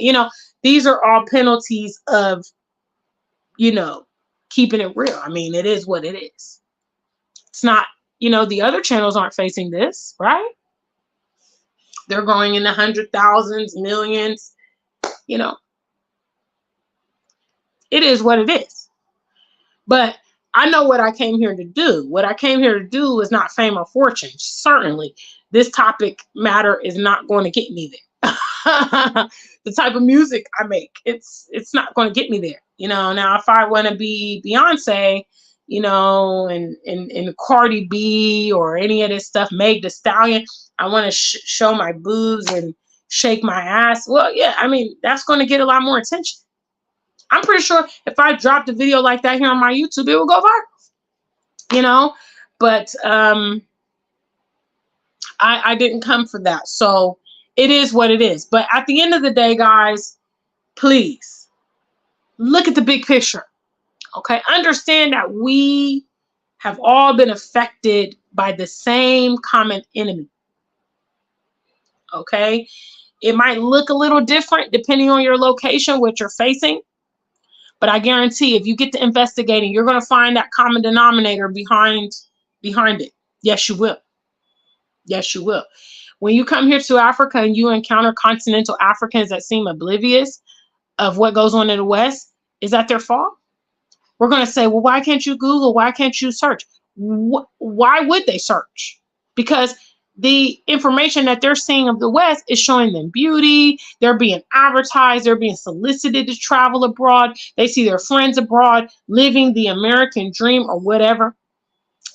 These are all penalties of, keeping it real. I mean, it is what it is. It's not, the other channels aren't facing this, right? They're going in the 100,000s, millions, It is what it is. But I know what I came here to do. What I came here to do is not fame or fortune. Certainly, this topic matter is not going to get me there. The type of music I make, it's not going to get me there. Now if I want to be Beyonce, and Cardi B or any of this stuff, Meg Thee Stallion, I want to show my boobs and shake my ass. Well, yeah, I mean, that's going to get a lot more attention. I'm pretty sure if I dropped a video like that here on my YouTube, it will go viral. But I didn't come for that. So it is what it is. But at the end of the day, guys, please look at the big picture. Okay, understand that we have all been affected by the same common enemy. Okay, it might look a little different depending on your location, what you're facing. But I guarantee if you get to investigating, you're going to find that common denominator behind it. Yes, you will. Yes, you will. When you come here to Africa and you encounter continental Africans that seem oblivious of what goes on in the West, is that their fault? We're going to say, well, why can't you Google? Why can't you search? Why would they search? Because the information that they're seeing of the West is showing them beauty. They're being advertised. They're being solicited to travel abroad. They see their friends abroad living the American dream or whatever.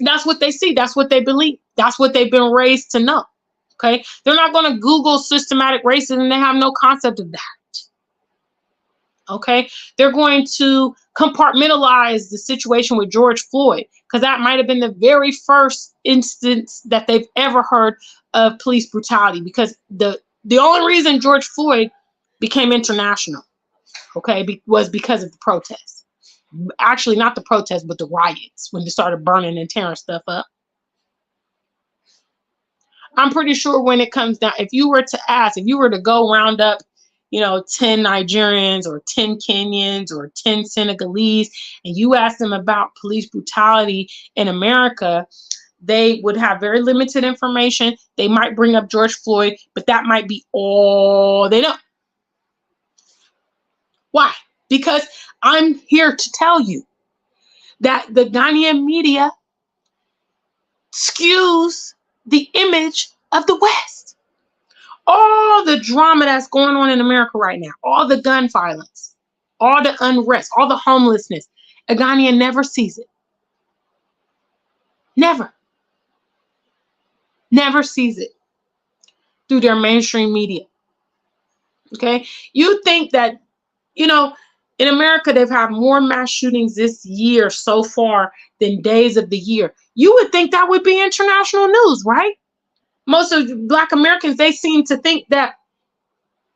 That's what they see. That's what they believe. That's what they've been raised to know. Okay. They're not going to Google systematic racism. They have no concept of that. Okay, they're going to compartmentalize the situation with George Floyd because that might have been the very first instance that they've ever heard of police brutality, because the only reason George Floyd became international, okay, was because of the protests. Actually, not the protests, but the riots when they started burning and tearing stuff up. I'm pretty sure when it comes down, if you were to go round up, 10 Nigerians or 10 Kenyans or 10 Senegalese, and you ask them about police brutality in America, they would have very limited information. They might bring up George Floyd, but that might be all they know. Why? Because I'm here to tell you that the Ghanaian media skews the image of the West. All the drama that's going on in America right now, all the gun violence, all the unrest, all the homelessness, a Ghanaian never sees it. Never sees it through their mainstream media. Okay? You think that, in America, they've had more mass shootings this year so far than days of the year. You would think that would be international news, right? Most of Black Americans, they seem to think that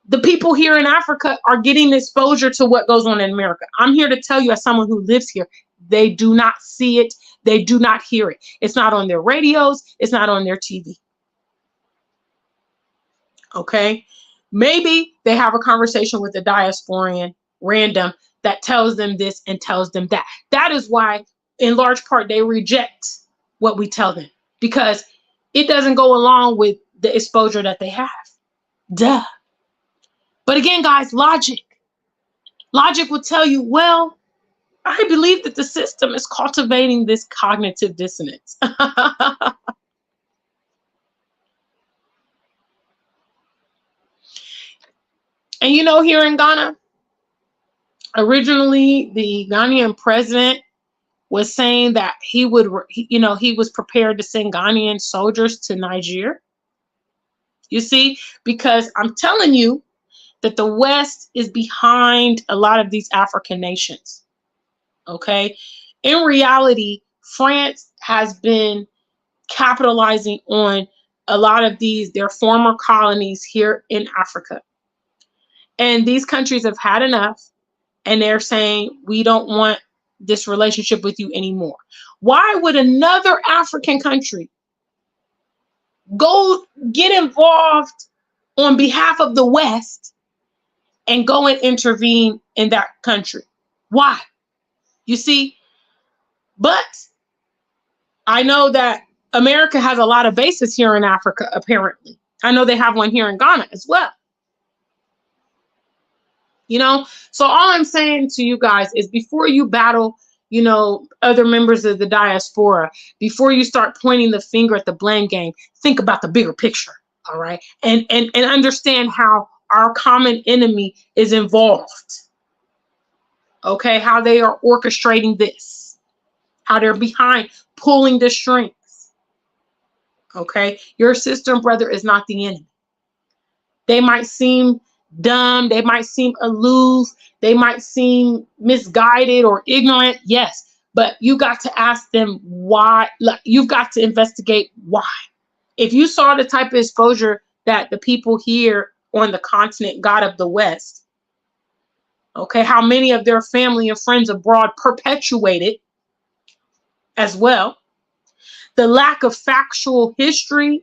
the people here in Africa are getting exposure to what goes on in America. I'm here to tell you, as someone who lives here, they do not see it. They do not hear it. It's not on their radios. It's not on their TV. Okay? Maybe they have a conversation with a diasporian, random, that tells them this and tells them that. That is why, in large part, they reject what we tell them, because it doesn't go along with the exposure that they have. Duh. But again, guys, logic will tell you, well, I believe that the system is cultivating this cognitive dissonance. And here in Ghana, originally the Ghanaian president was saying that he was prepared to send Ghanaian soldiers to Niger. You see, because I'm telling you that the West is behind a lot of these African nations. Okay. In reality, France has been capitalizing on a lot of their former colonies here in Africa. And these countries have had enough, and they're saying, we don't want this relationship with you anymore. Why would another African country go get involved on behalf of the West and go and intervene in that country? Why? You see, but I know that America has a lot of bases here in Africa, apparently. I know they have one here in Ghana as well. So all I'm saying to you guys is, before you battle, other members of the diaspora, before you start pointing the finger at the blame game, think about the bigger picture. All right. And understand how our common enemy is involved. Okay. How they are orchestrating this, how they're behind, pulling the strings. Okay. Your sister and brother is not the enemy. They might seem dumb, they might seem aloof, they might seem misguided or ignorant, yes, but you got to ask them why. You've got to investigate why. If you saw the type of exposure that the people here on the continent got of the West, okay, how many of their family and friends abroad perpetuated as well, the lack of factual history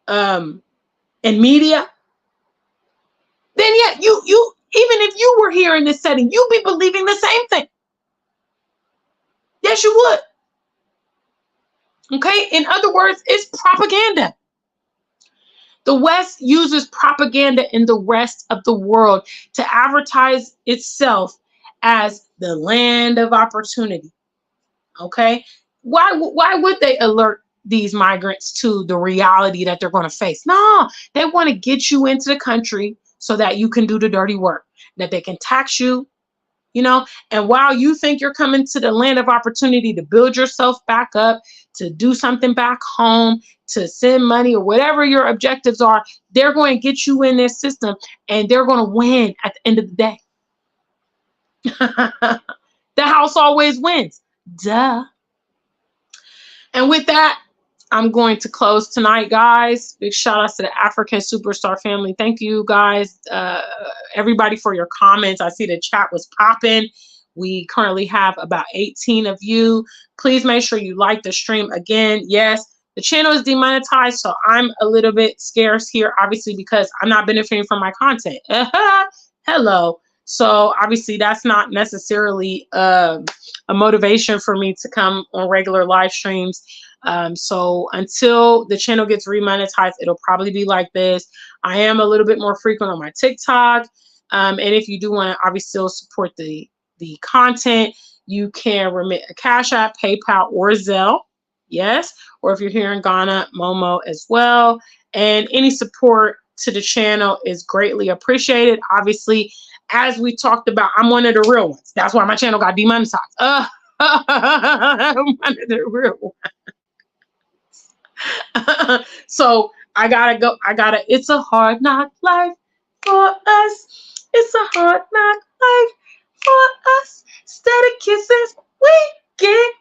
and media, then yeah, you even if you were here in this setting, you'd be believing the same thing. Yes, you would. Okay? In other words, it's propaganda. The West uses propaganda in the rest of the world to advertise itself as the land of opportunity. Okay? Why would they alert these migrants to the reality that they're going to face? No, they want to get you into the country so that you can do the dirty work, that they can tax you, and while you think you're coming to the land of opportunity to build yourself back up, to do something back home, to send money or whatever your objectives are, they're going to get you in their system and they're going to win at the end of the day. The house always wins. Duh. And with that, I'm going to close tonight, guys. Big shout outs to the Afrikan Superstar family. Thank you, guys, everybody, for your comments. I see the chat was popping. We currently have about 18 of you. Please make sure you like the stream. Again, yes, The channel is demonetized, so I'm a little bit scarce here, obviously, because I'm not benefiting from my content. Hello. So obviously that's not necessarily a motivation for me to come on regular live streams. So until the channel gets remonetized, it'll probably be like this. I am a little bit more frequent on my TikTok. And if you do want to obviously still support the content, you can remit a Cash App, PayPal, or Zelle. Yes. Or if you're here in Ghana, Momo as well. And any support to the channel is greatly appreciated. Obviously, as we talked about, I'm one of the real ones. That's why my channel got demonetized. I'm one of the real ones. So I gotta, it's a hard knock life for us. It's a hard knock life for us. Steady kisses, we get.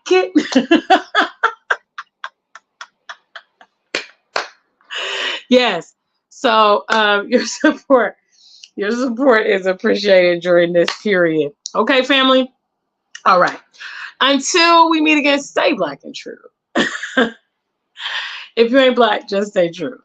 Yes. So your support is appreciated during this period. Okay, family? All right. Until we meet again, stay black and true. If you ain't black, just stay true.